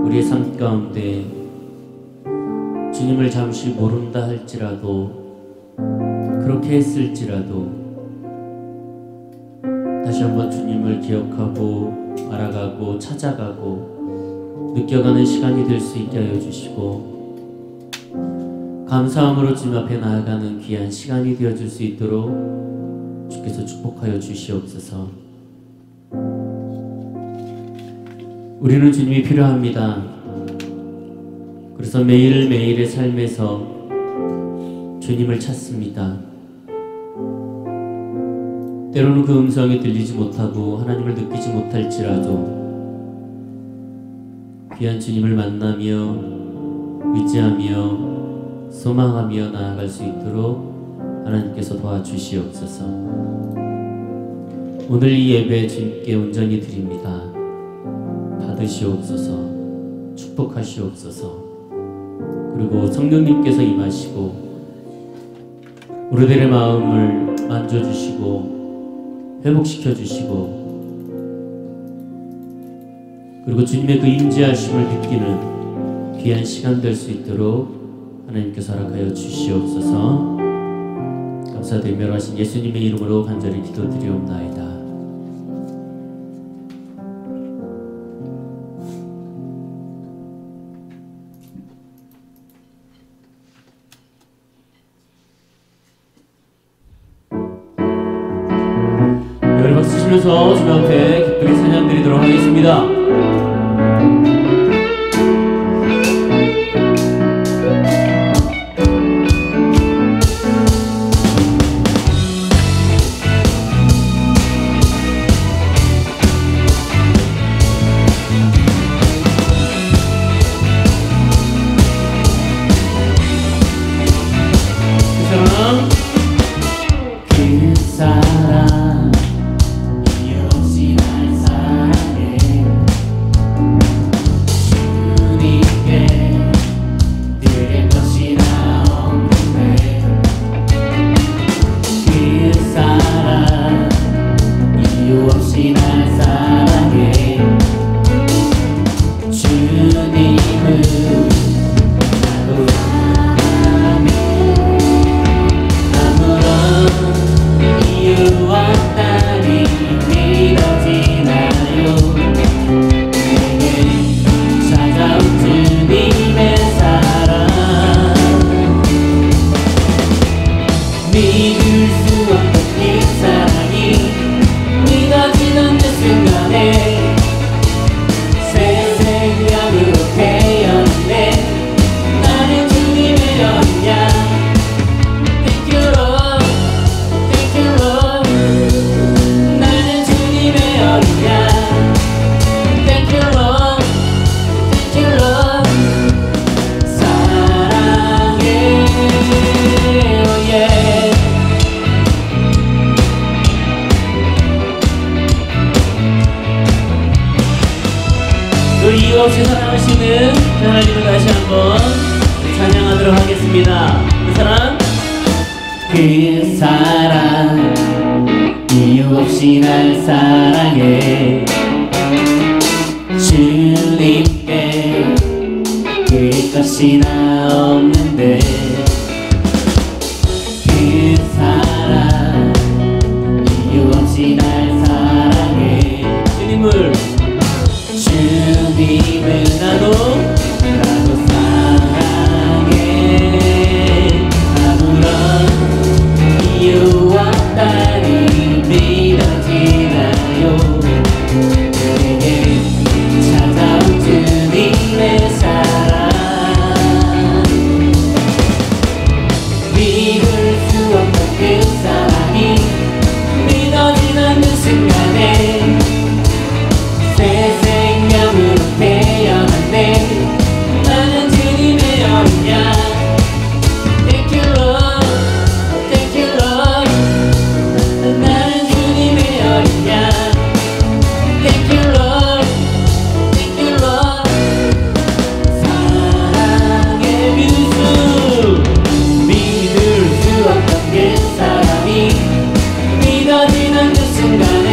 우리의 삶 가운데 주님을 잠시 모른다 할지라도, 그렇게 했을지라도 다시 한번 주님을 기억하고 알아가고 찾아가고 느껴가는 시간이 될 수 있게 하여 주시고, 감사함으로 주님 앞에 나아가는 귀한 시간이 되어줄 수 있도록 주께서 축복하여 주시옵소서. 우리는 주님이 필요합니다. 그래서 매일매일의 삶에서 주님을 찾습니다. 때로는 그 음성이 들리지 못하고 하나님을 느끼지 못할지라도 귀한 주님을 만나며 의지하며 소망하며 나아갈 수 있도록 하나님께서 도와주시옵소서. 오늘 이 예배 주님께 온전히 드립니다. 받으시옵소서. 축복하시옵소서. 그리고 성령님께서 임하시고 우리들의 마음을 만져주시고 회복시켜주시고, 그리고 주님의 그 임재하심을 느끼는 귀한 시간 될 수 있도록 하나님께서 허락하여 주시옵소서. 감사드리며 하신 예수님의 이름으로 간절히 기도드리옵나이다. 여러분 박수 치면서 주님 앞에 기쁘게 찬양 드리도록 하겠습니다. 이유 없이 사랑하시는 하나님을 다시 한번 찬양하도록 하겠습니다. 그 사랑 이유 없이 날 사랑해. 주님께 그릴 것이 나 없는데 그 사랑 이유 없이 날 사랑해. 주님을 나도 사랑해. 아무런 이유 없다니 믿어지나요? 내게 찾아온 주님의 사랑, 믿을 수 없는 그 사랑이 믿어지는 그 순간에 새 생명으로 태어났네. 나는 주님의 어린양. Thank you Lord, thank you Lord. 나는 주님의 어린양. Thank you Lord, thank you Lord. 사랑의 믿을 수 없던 그 사람이 믿어지는 그 순간에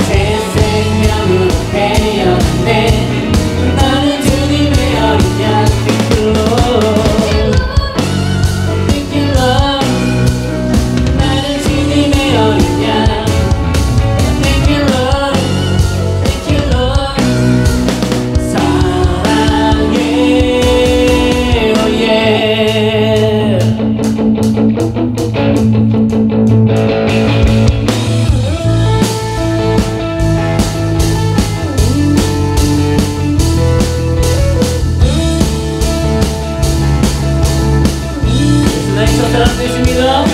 새 생명으로 태어났네. 나는 주님의 어린 양. Thank you Lord, 나는 주님의 어린 양. Thank you Lord, thank you Lord. 사랑해, oh yeah. 나의 첫사랑 되십니다.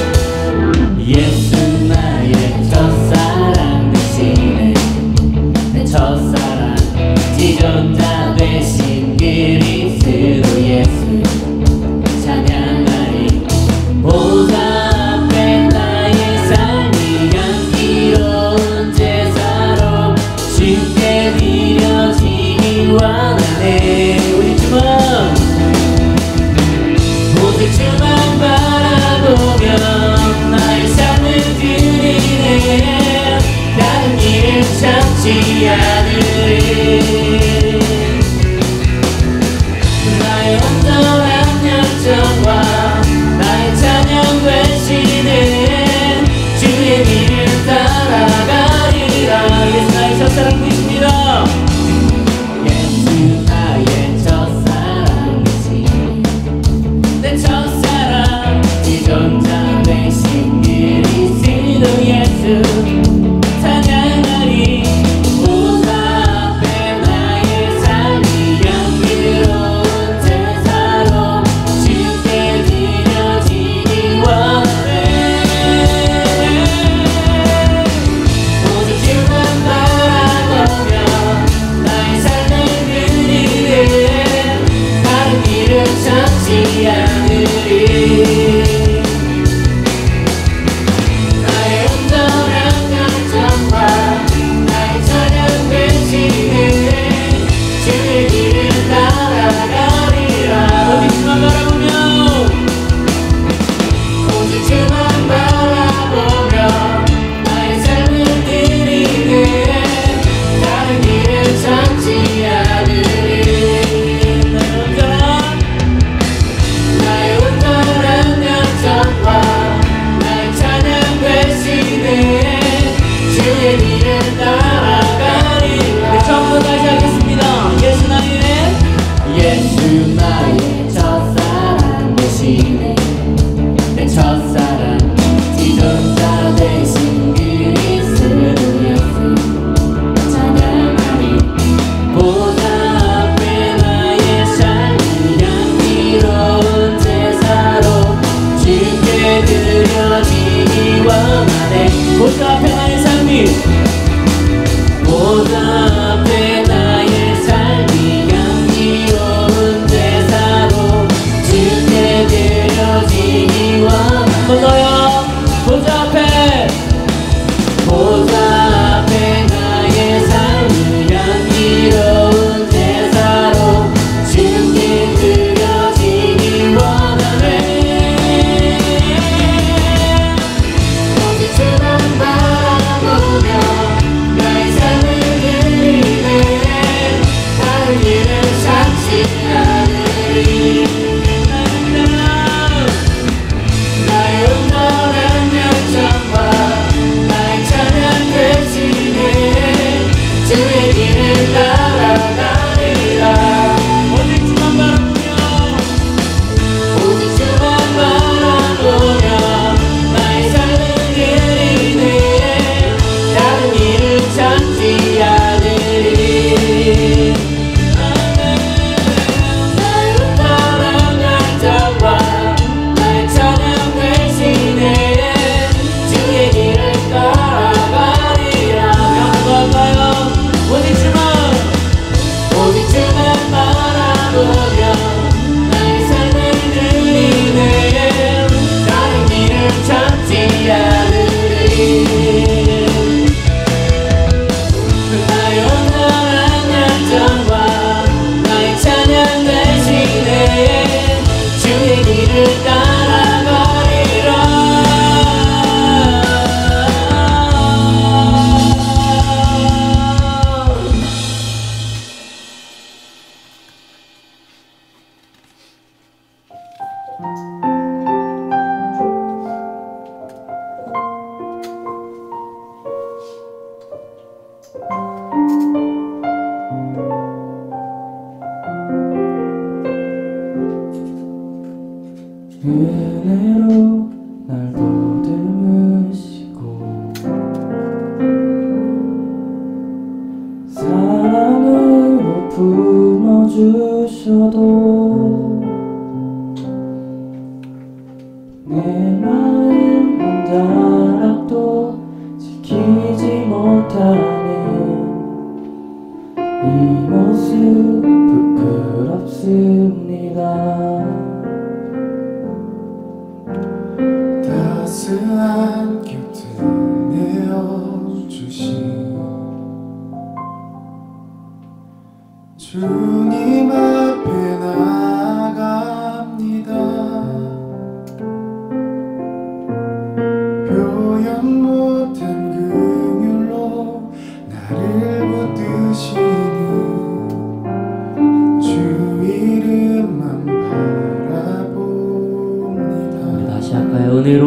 예수 나의 첫사랑 되시네. 내 첫사랑 지존자 되신 그리스도 예수 찬양하리. 보좌 앞에 나의 삶이 향기로운 제사로 주께 드려지기 원하네. 우리 주만 오직 주만 바라보며 나의 삶을 드리네. 다른 길을 찾지 않으리. 나의 온전한 열정과 나의 찬양 되시네. 주의 길을 따라가리라. 예수 나의 첫사랑 되십니다. 예수 나의 첫사랑 되시네. 내 첫사랑 지존자 되신 그리스도 예수 찬양하리. 보좌 앞에 나의 삶이 향기로운 제사로 주께 드려지기 원하네. 오직 주만 바라보며 나의 삶을 드리네. 다른 길을 찾지 않으리. 나의 온전한 주셔도 내 마음 한 자락도 지키지 못하는 이 모습 부끄럽습니다. 따스한 곁을 내어주신 주님 앞에 나아갑니다. 표현 못한 긍휼로 나를 붙드시는 주 이름만 바라봅니다. 우리 다시 할까요? 은혜로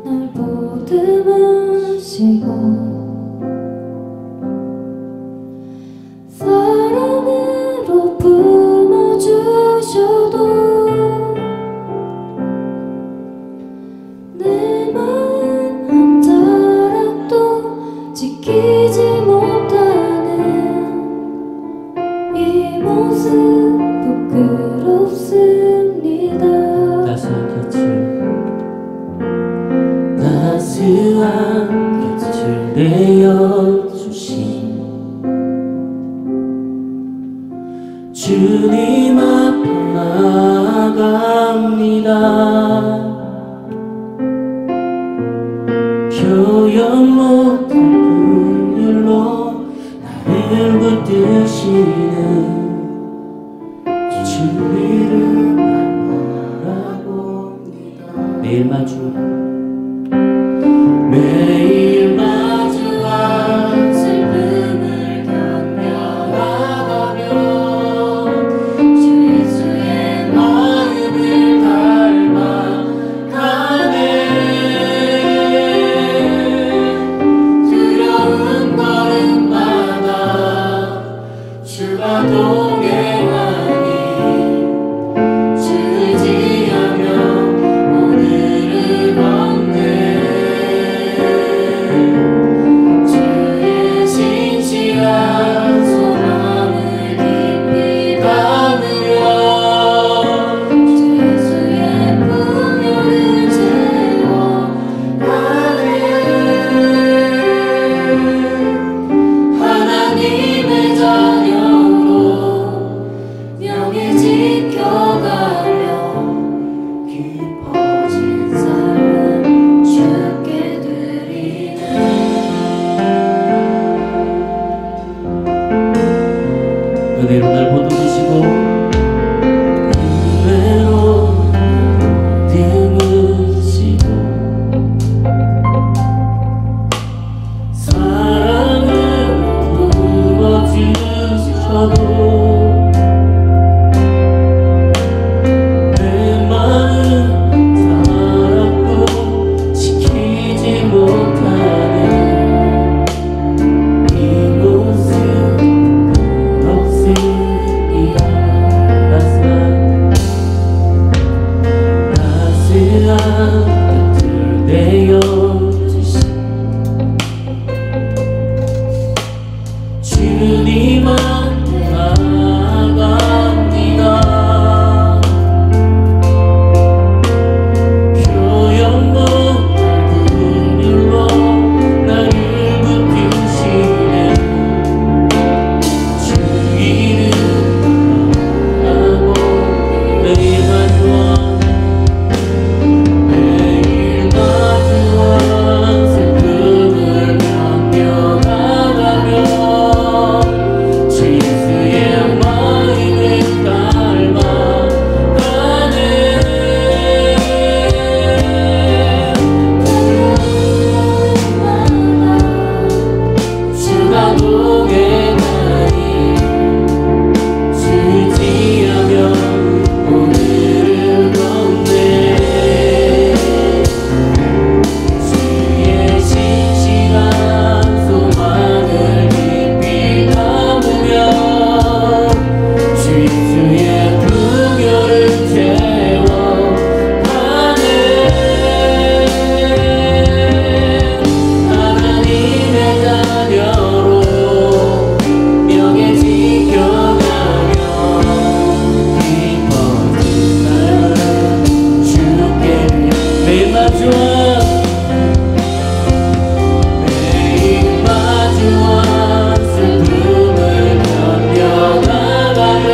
날 보듬으시고 사랑으로 품어주셔도 내 마음 한 자락도 지키지 못하는 이 모습 부끄럽습니다. 따스한 곁을 내어주신 주님 앞에 나아갑니다. 표현 못한 긍휼로 나를 붙드시는 주 이름만 바라봅니다. 매일 마주한 슬픔을 견뎌나가며 주 예수의 마음을 닮아가네. 두려운 걸음마다 주가 동행하니 주 의지하며 오늘을 걷네. 주의 진실한 소망을 깊이 담으며 주 예수의 풍요를 채워가네. 하나님의 자녀로 명예 지켜가며 깊어진 삶을 주께 드리네. 은혜로 날 보듬으시고 은혜로 보듬으시고 사랑으로 품어주셔도 내 마음 자락도 지키지 못하는 이 모습 부끄럽습니다. 따스한 곁을 내어주신 주님 앞에 나아갑니다. 표현 못한 긍휼로 나를 붙드시는 주 이름 바라보고 매일 마주한 매일 마주한 슬픔을 견뎌나가며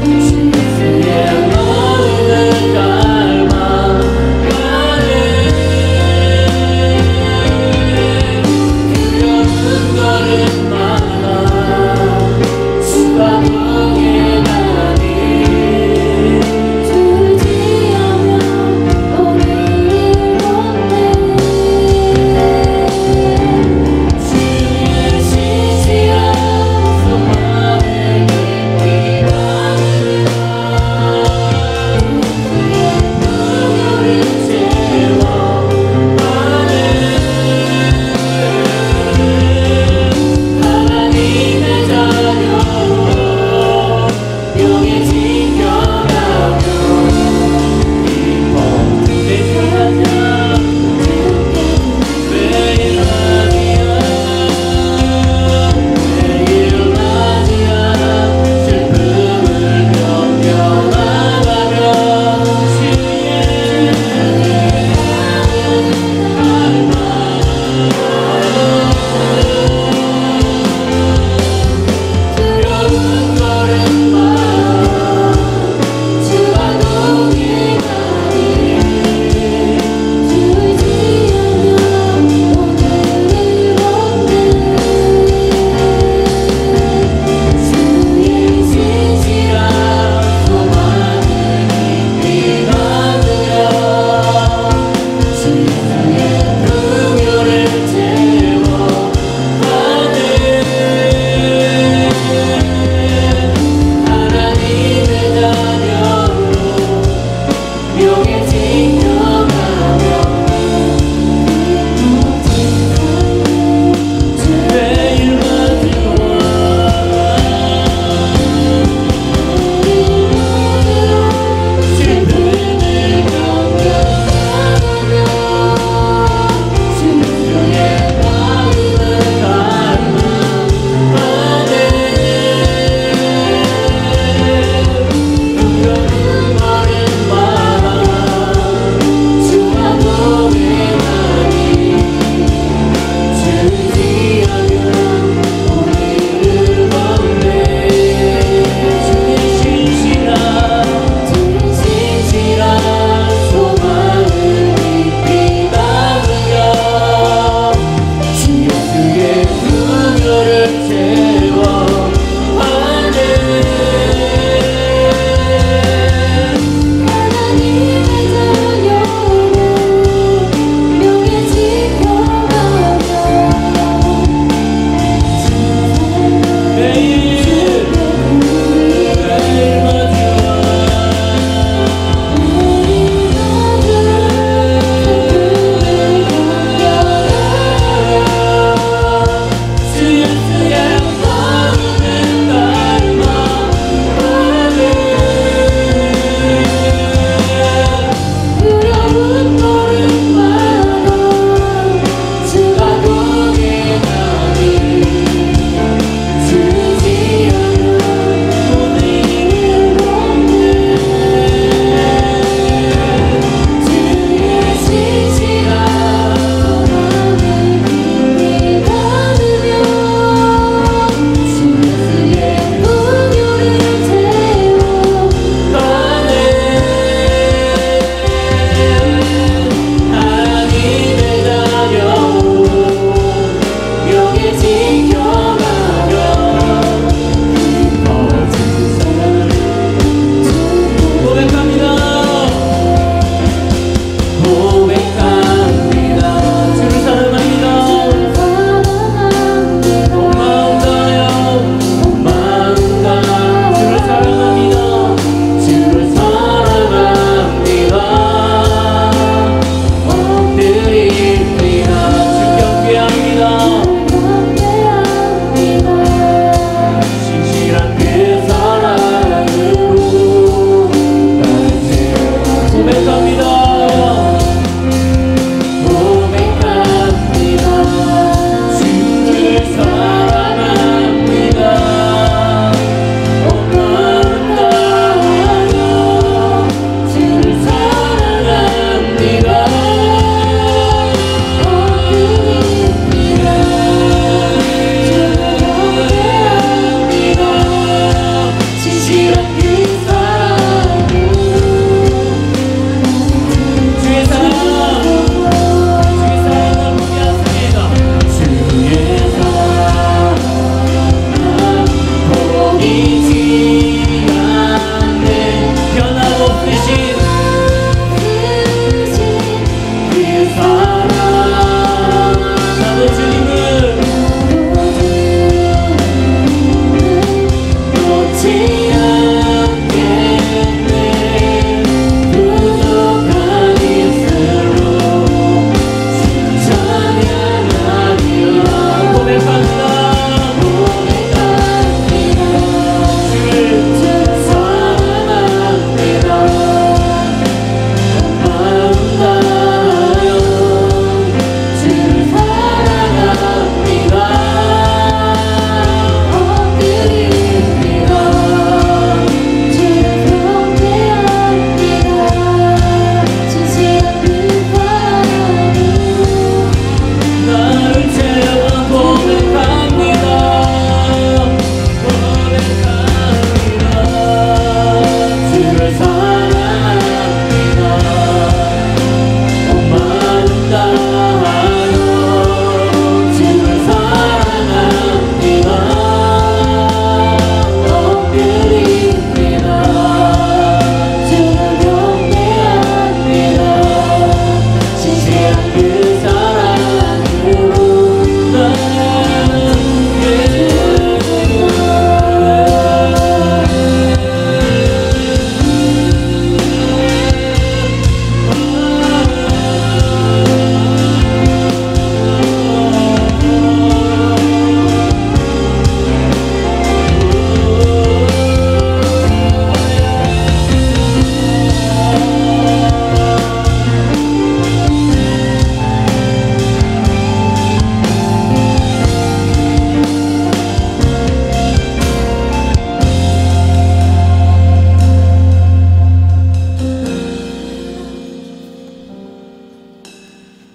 예수의 너를 닮아가네. 두려운 걸음마다 수박봉에 나니 줄지어며 너를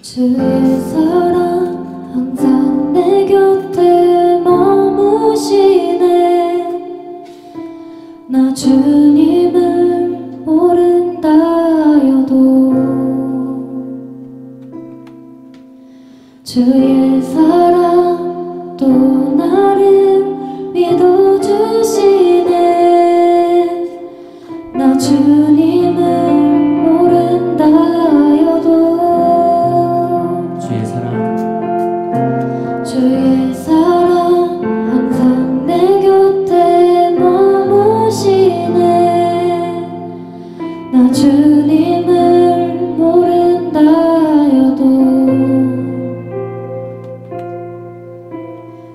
주의 사랑 항상 내 곁에 머무시네. 나 주님을 모른다 하여도 주의 사랑 또 나를 믿어주시네. 나 주님을 모른다 하여도 주의 사랑 항상 내 곁에 머무시네. 나 주님을 모른다 하여도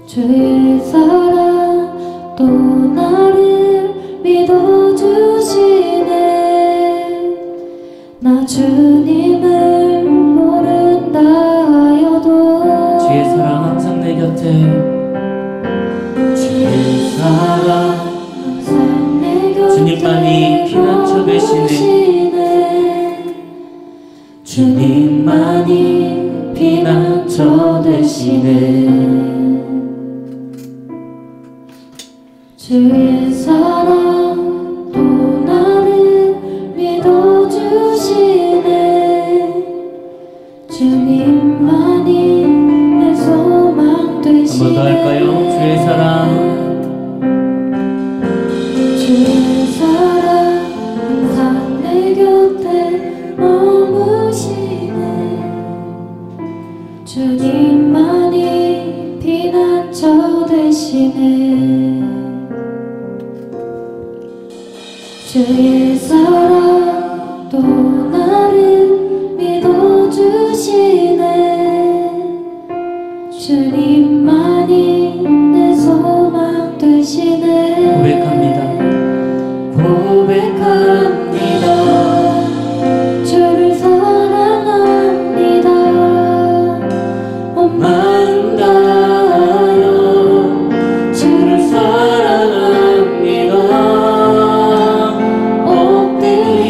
주의 사랑 또 나를 믿어주시네. 나 주님을 모른다 하여도 주의 사랑 항상 내 곁에 주의 사랑 항상 내 곁에 주님만이 피난처 되시네. 주님만이 피난처 되시네. 주의 사랑 또 나를 믿어주시네. 주님만이 내 소망 되시네. 한 번 더 할까요? 주의 사랑 주의 사랑 항상 내 곁에 머무시네. 주님만이 피난처 되시네. 주의 사랑 또 나를 믿어주시네. 주님만이 내 소망 되시네. 고백합니다. 주를 사랑합니다. 온 마음 다하여 주를 사랑합니다. 엎드려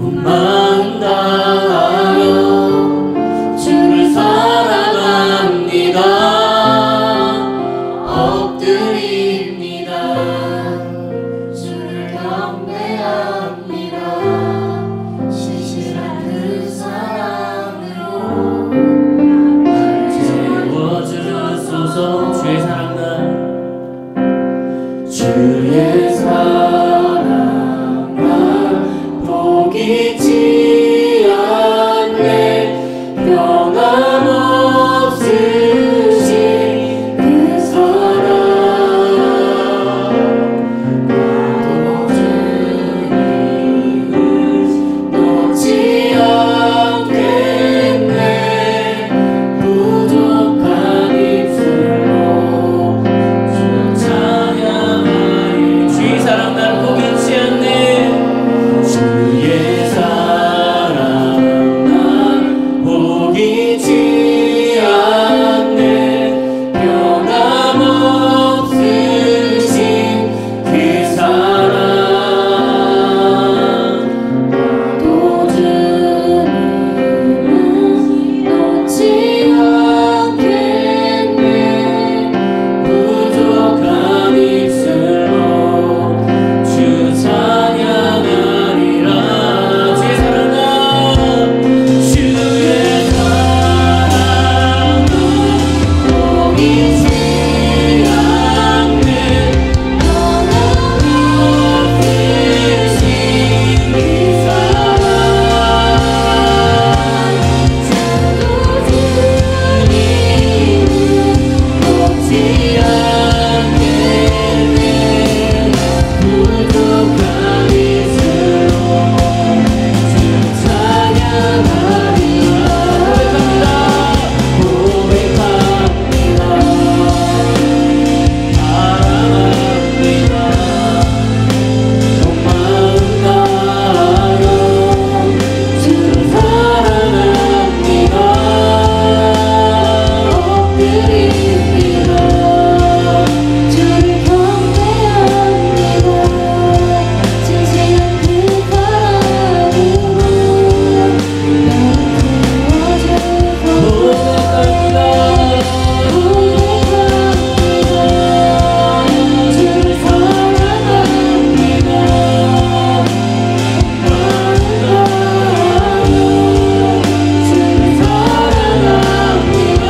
온 마음 다하여 주를 사랑합니다. 엎드립니다. 주를 경배합니다. 신실한 그 사랑으로 나를 채워주소서. 주의 사랑과 주의 사랑 날 포기치 않네. 변함없으신 그 사랑 나도 주님을 놓지 않겠네. 부족한 입술로 주 찬양하리. 주의 사랑 날 포기치 않네. 주의 사랑 날 포기치 않네. 변함없으신 그 사랑 나도 주님을 놓지 않겠네. 부족한 입술로 주 찬양하리라. 주의 사랑 날 주의 사랑 포기치 않네. 변함없으신 그 사랑 주도 주님을 놓지 않겠네. 부족한 입술로 주 찬양하리라. 고백합니다. 사랑합니다. 온 마음 다하여 주를 사랑합니다. 엎드립니다. 주를 경배합니다. 진실한 그 사랑으로 나를 채워주소서. 주를 사랑합니다. 주를 사랑합니다.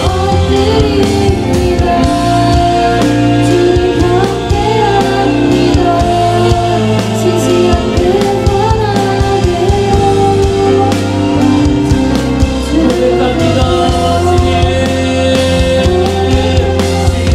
엎드립니다. 주를 경배합니다. 진실한 그 고백합니다. 사랑합니다.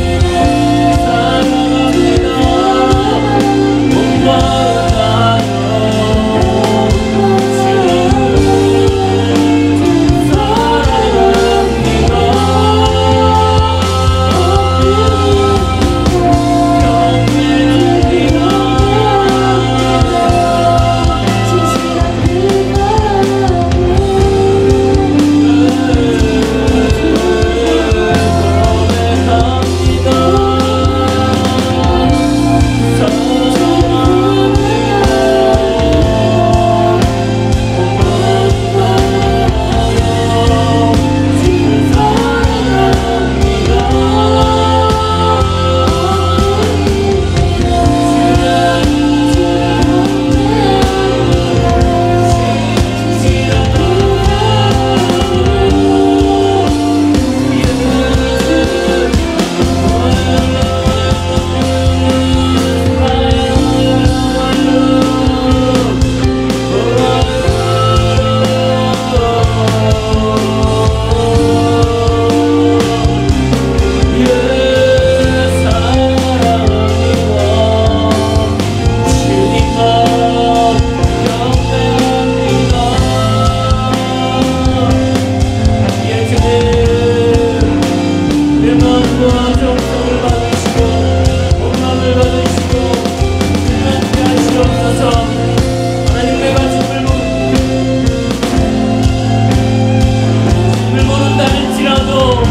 온 마음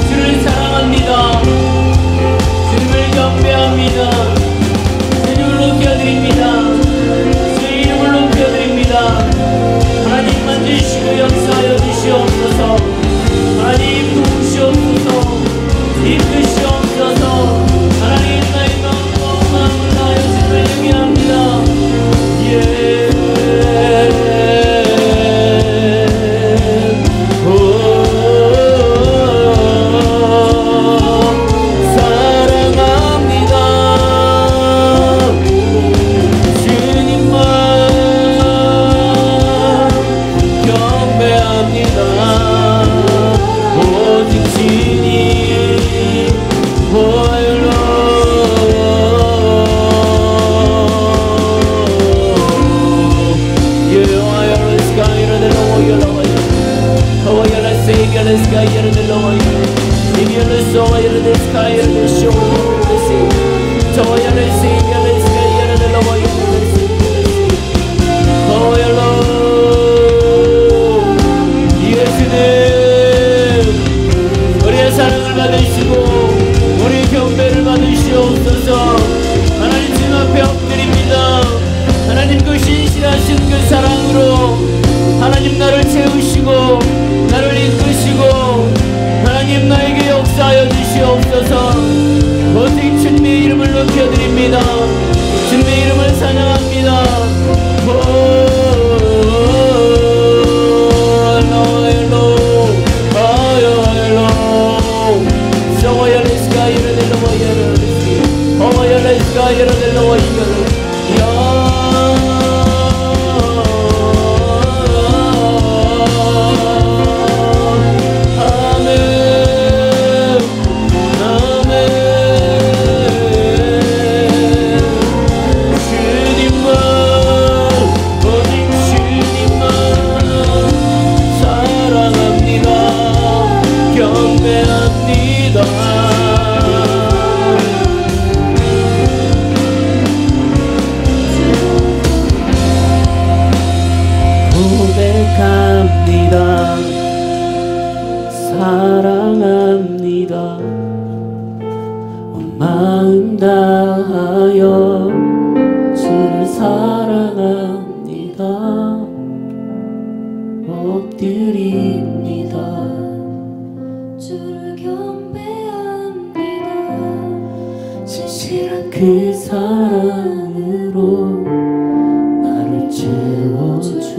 주를 사랑합니다. 주님을 경배합니다. 우리의 사랑을 받으시고 우리의 경배를 받으시옵소서. 하나님 주님 앞에 엎드립니다. 하나님 그 신실하신 그 사랑으로 하나님 나를 채우시고 나를 이끄시고 하나님 나에게 역사하여 주시옵소서. 오직 주님의 이름을 높여드립니다. 주님의 이름을 찬양합니다. 사랑합니다. 온 마음 다하여 주를 사랑합니다. 엎드립니다. 주를 경배합니다. 진실한 그 사랑으로 나를 채워주소서.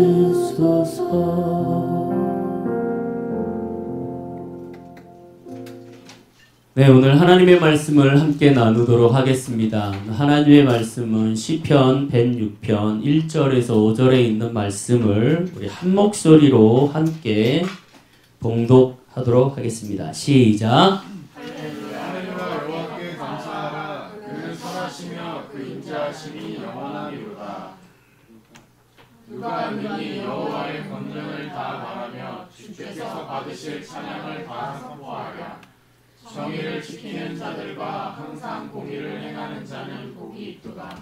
네, 오늘 하나님의 말씀을 함께 나누도록 하겠습니다. 하나님의 말씀은 시편 106편 1절에서 5절에 있는 말씀을 우리 한 목소리로 함께 봉독하도록 하겠습니다. 시작. 하나님과 여호와께 감사하라. 그는 선하시며 그 인자하심이 영원하리로다. 누가 능히 여호와의 권능을 다 말하며 주께서 받으실 찬양을 다 선포하랴. 정의를 지키는 자들과 항상 공의를 행하는 자는 복이 있도다.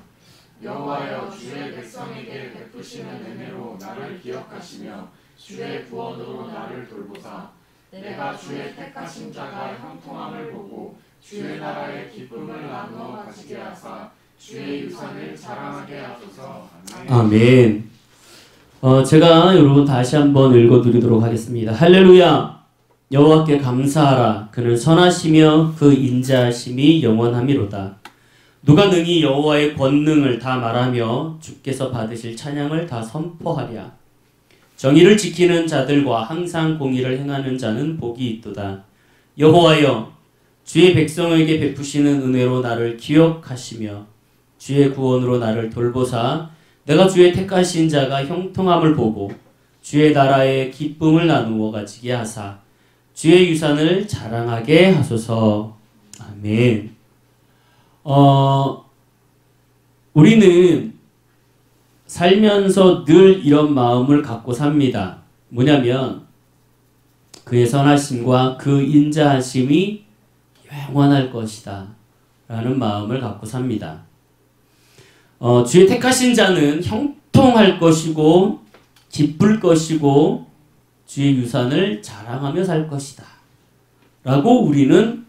여호와여, 주의 백성에게 베푸시는 은혜로 나를 기억하시며 주의 구원으로 나를 돌보사. 내가 주의 택하신 자가 형통함을 보고 주의 나라의 기쁨을 나누어 가지게 하사 주의 유산을 자랑하게 하소서. 아멘. 제가 여러분 다시 한번 읽어드리도록 하겠습니다. 할렐루야. 여호와께 감사하라. 그는 선하시며 그 인자하심이 영원함이로다. 누가 능히 여호와의 권능을 다 말하며 주께서 받으실 찬양을 다 선포하랴. 정의를 지키는 자들과 항상 공의를 행하는 자는 복이 있도다. 여호와여, 주의 백성에게 베푸시는 은혜로 나를 기억하시며 주의 구원으로 나를 돌보사. 내가 주의 택하신 자가 형통함을 보고 주의 나라의 기쁨을 나누어 가지게 하사 주의 유산을 자랑하게 하소서. 아멘. 우리는 살면서 늘 이런 마음을 갖고 삽니다. 뭐냐면 그의 선하심과 그 인자하심이 영원할 것이다 라는 마음을 갖고 삽니다. 주의 택하신 자는 형통할 것이고 기쁠 것이고 주의 유산을 자랑하며 살 것이다 라고 우리는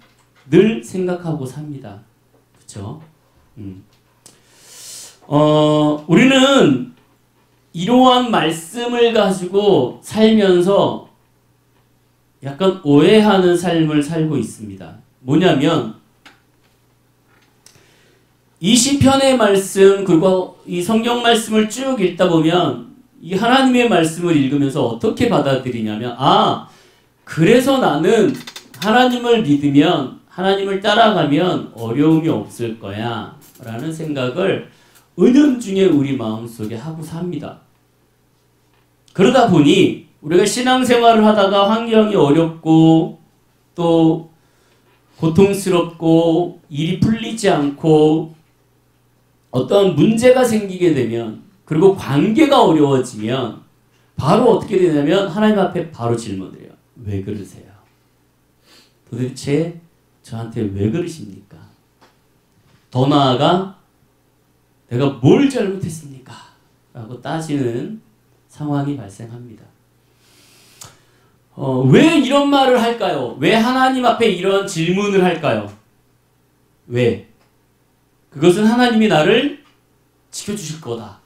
늘 생각하고 삽니다. 그렇죠? 우리는 이러한 말씀을 가지고 살면서 약간 오해하는 삶을 살고 있습니다. 뭐냐면 이 시편의 말씀 그리고 이 성경 말씀을 쭉 읽다 보면 이 하나님의 말씀을 읽으면서 어떻게 받아들이냐면, 그래서 나는 하나님을 믿으면, 하나님을 따라가면 어려움이 없을 거야 라는 생각을 은연중에 우리 마음속에 하고 삽니다. 그러다 보니 우리가 신앙생활을 하다가 환경이 어렵고 또 고통스럽고 일이 풀리지 않고 어떤 문제가 생기게 되면, 그리고 관계가 어려워지면 바로 어떻게 되냐면 하나님 앞에 바로 질문을 해요. 왜 그러세요? 도대체 저한테 왜 그러십니까? 더 나아가 내가 뭘 잘못했습니까? 라고 따지는 상황이 발생합니다. 왜 이런 말을 할까요? 왜 하나님 앞에 이런 질문을 할까요? 왜? 그것은 하나님이 나를 지켜주실 거다.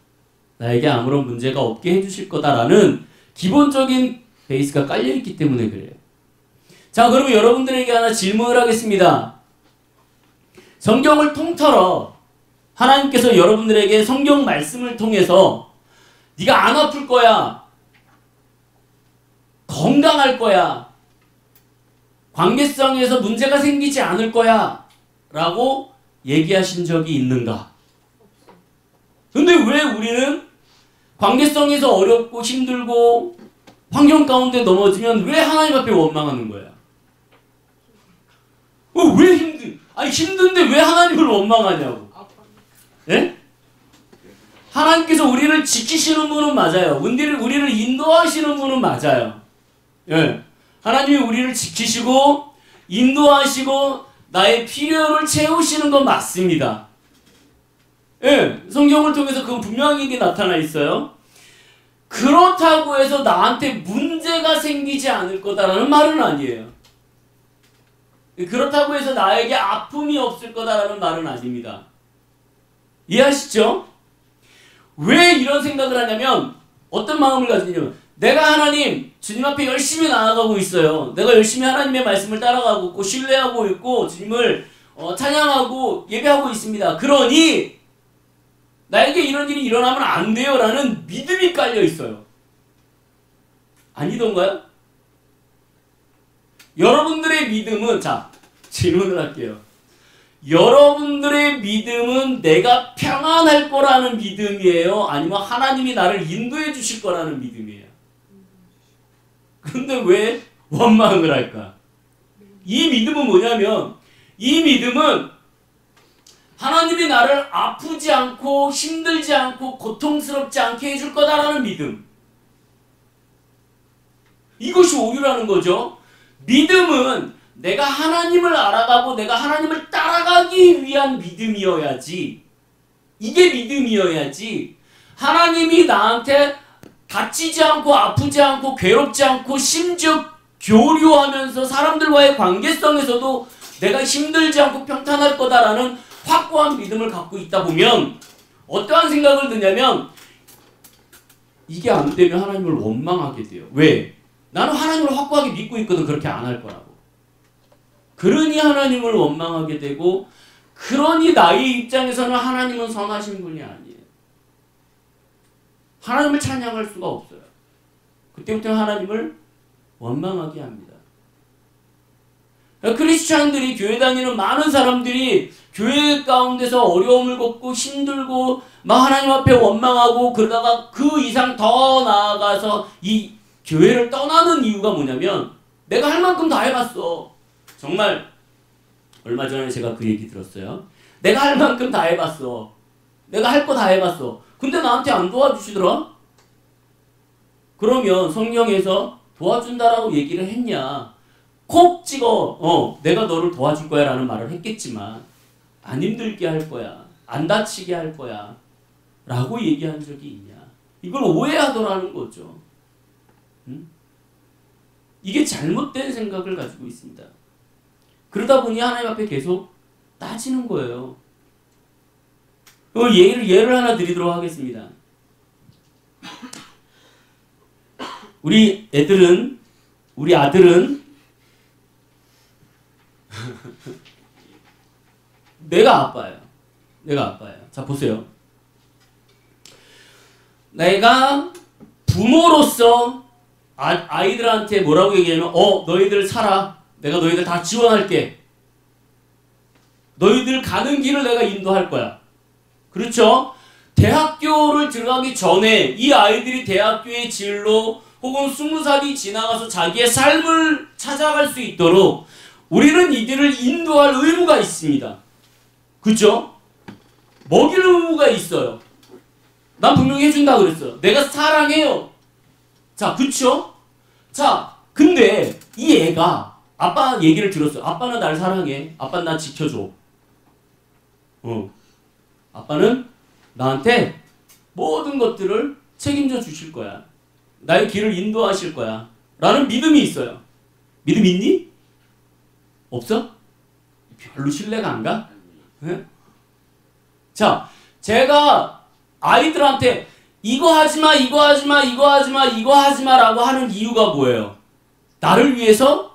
나에게 아무런 문제가 없게 해주실 거다라는 기본적인 베이스가 깔려있기 때문에 그래요. 자, 그러면 여러분들에게 하나 질문을 하겠습니다. 성경을 통틀어 하나님께서 여러분들에게 성경 말씀을 통해서 네가 안 아플 거야, 건강할 거야, 관계성에서 문제가 생기지 않을 거야 라고 얘기하신 적이 있는가? 근데 왜 우리는 관계성에서 어렵고 힘들고 환경 가운데 넘어지면 왜 하나님 앞에 원망하는 거야? 왜 힘든데 왜 하나님을 원망하냐고. 예? 하나님께서 우리를 지키시는 분은 맞아요. 우리를 인도하시는 분은 맞아요. 예. 하나님이 우리를 지키시고 인도하시고 나의 필요를 채우시는 건 맞습니다. 예. 성경을 통해서 그건 분명하게 나타나 있어요. 그렇다고 해서 나한테 문제가 생기지 않을 거다라는 말은 아니에요. 그렇다고 해서 나에게 아픔이 없을 거다라는 말은 아닙니다. 이해하시죠? 왜 이런 생각을 하냐면 어떤 마음을 가지냐면 내가 하나님 주님 앞에 열심히 나아가고 있어요. 내가 열심히 하나님의 말씀을 따라가고 있고 신뢰하고 있고 주님을 찬양하고 예배하고 있습니다. 그러니 나에게 이런 일이 일어나면 안 돼요 라는 믿음이 깔려 있어요. 아니던가요? 여러분들의 믿음은, 자, 질문을 할게요. 여러분들의 믿음은 내가 평안할 거라는 믿음이에요? 아니면 하나님이 나를 인도해 주실 거라는 믿음이에요? 근데 왜 원망을 할까? 이 믿음은 뭐냐면, 이 믿음은 하나님이 나를 아프지 않고 힘들지 않고 고통스럽지 않게 해줄 거다라는 믿음. 이것이 오류라는 거죠. 믿음은 내가 하나님을 알아가고 내가 하나님을 따라가기 위한 믿음이어야지, 이게 믿음이어야지, 하나님이 나한테 다치지 않고 아프지 않고 괴롭지 않고 심지어 교류하면서 사람들과의 관계성에서도 내가 힘들지 않고 평탄할 거다라는 확고한 믿음을 갖고 있다 보면 어떠한 생각을 드냐면 이게 안 되면 하나님을 원망하게 돼요. 왜? 나는 하나님을 확고하게 믿고 있거든. 그렇게 안 할 거라고. 그러니 하나님을 원망하게 되고, 그러니 나의 입장에서는 하나님은 선하신 분이 아니에요. 하나님을 찬양할 수가 없어요. 그때부터 하나님을 원망하게 합니다. 크리스찬들이, 교회 다니는 많은 사람들이 교회 가운데서 어려움을 겪고 힘들고 막 하나님 앞에 원망하고 그러다가 그 이상 더 나아가서 이 교회를 떠나는 이유가 뭐냐면 내가 할 만큼 다 해봤어. 정말 얼마 전에 제가 그 얘기 들었어요. 내가 할 만큼 다 해봤어. 내가 할 거 다 해봤어. 근데 나한테 안 도와주시더라? 그러면 성경에서 도와준다라고 얘기를 했냐? 콕 찍어 내가 너를 도와줄 거야 라는 말을 했겠지만 안 힘들게 할 거야, 안 다치게 할 거야 라고 얘기한 적이 있냐? 이걸 오해하더라는 거죠. 이게 잘못된 생각을 가지고 있습니다. 그러다 보니 하나님 앞에 계속 따지는 거예요. 예를 하나 드리도록 하겠습니다. 우리 아들은 내가 아빠예요. 자, 보세요. 내가 부모로서 아이들한테 뭐라고 얘기하면 너희들 살아. 내가 너희들 다 지원할게. 너희들 가는 길을 내가 인도할 거야. 그렇죠? 대학교를 들어가기 전에 이 아이들이 대학교의 진로 혹은 20살이 지나가서 자기의 삶을 찾아갈 수 있도록 우리는 이들을 인도할 의무가 있습니다. 그렇죠? 먹일 의무가 있어요. 난 분명히 해준다 그랬어요. 내가 사랑해요. 자, 그렇죠? 자, 근데 이 애가 아빠 얘기를 들었어요. 아빠는 날 사랑해. 아빠는 나 지켜줘. 아빠는 나한테 모든 것들을 책임져 주실 거야. 나의 길을 인도하실 거야. 라는 믿음이 있어요. 믿음 있니? 없어? 별로 신뢰가 안 가? 네? 자, 제가 아이들한테 이거 하지마, 이거 하지마, 이거 하지마, 이거 하지마 라고 하는 이유가 뭐예요? 나를 위해서?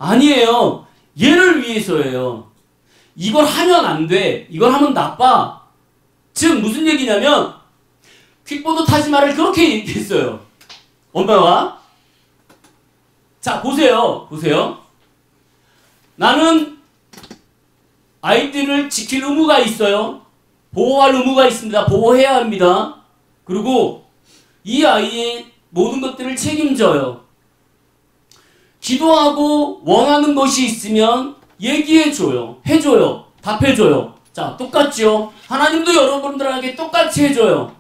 아니에요. 얘를 위해서예요. 이걸 하면 안 돼. 이걸 하면 나빠. 즉 무슨 얘기냐면 퀵보드 타지 마를 그렇게 얘기했어요. 엄마가. 자, 보세요. 나는 아이들을 지킬 의무가 있어요. 보호할 의무가 있습니다. 보호해야 합니다. 그리고 이 아이의 모든 것들을 책임져요. 기도하고 원하는 것이 있으면 얘기해줘요. 해줘요. 답해줘요. 자, 똑같죠? 하나님도 여러분들에게 똑같이 해줘요.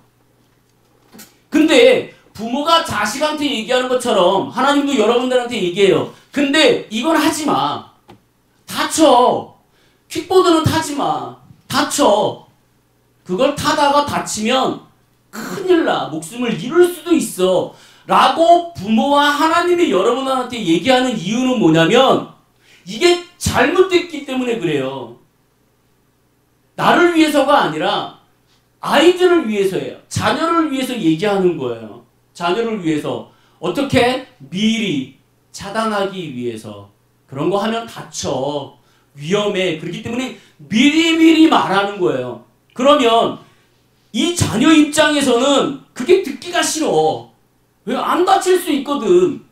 근데 부모가 자식한테 얘기하는 것처럼 하나님도 여러분들한테 얘기해요. 근데 이건 하지마. 다쳐. 킥보드는 타지마. 다쳐. 그걸 타다가 다치면 큰일 나. 목숨을 잃을 수도 있어. 라고 부모와 하나님이 여러분한테 얘기하는 이유는 뭐냐면 이게 잘못됐기 때문에 그래요. 나를 위해서가 아니라 아이들을 위해서예요. 자녀를 위해서 얘기하는 거예요. 자녀를 위해서. 어떻게? 미리 차단하기 위해서. 그런 거 하면 다쳐. 위험해. 그렇기 때문에 미리 말하는 거예요. 그러면 이 자녀 입장에서는 그게 듣기가 싫어. 왜? 안 다칠 수 있거든.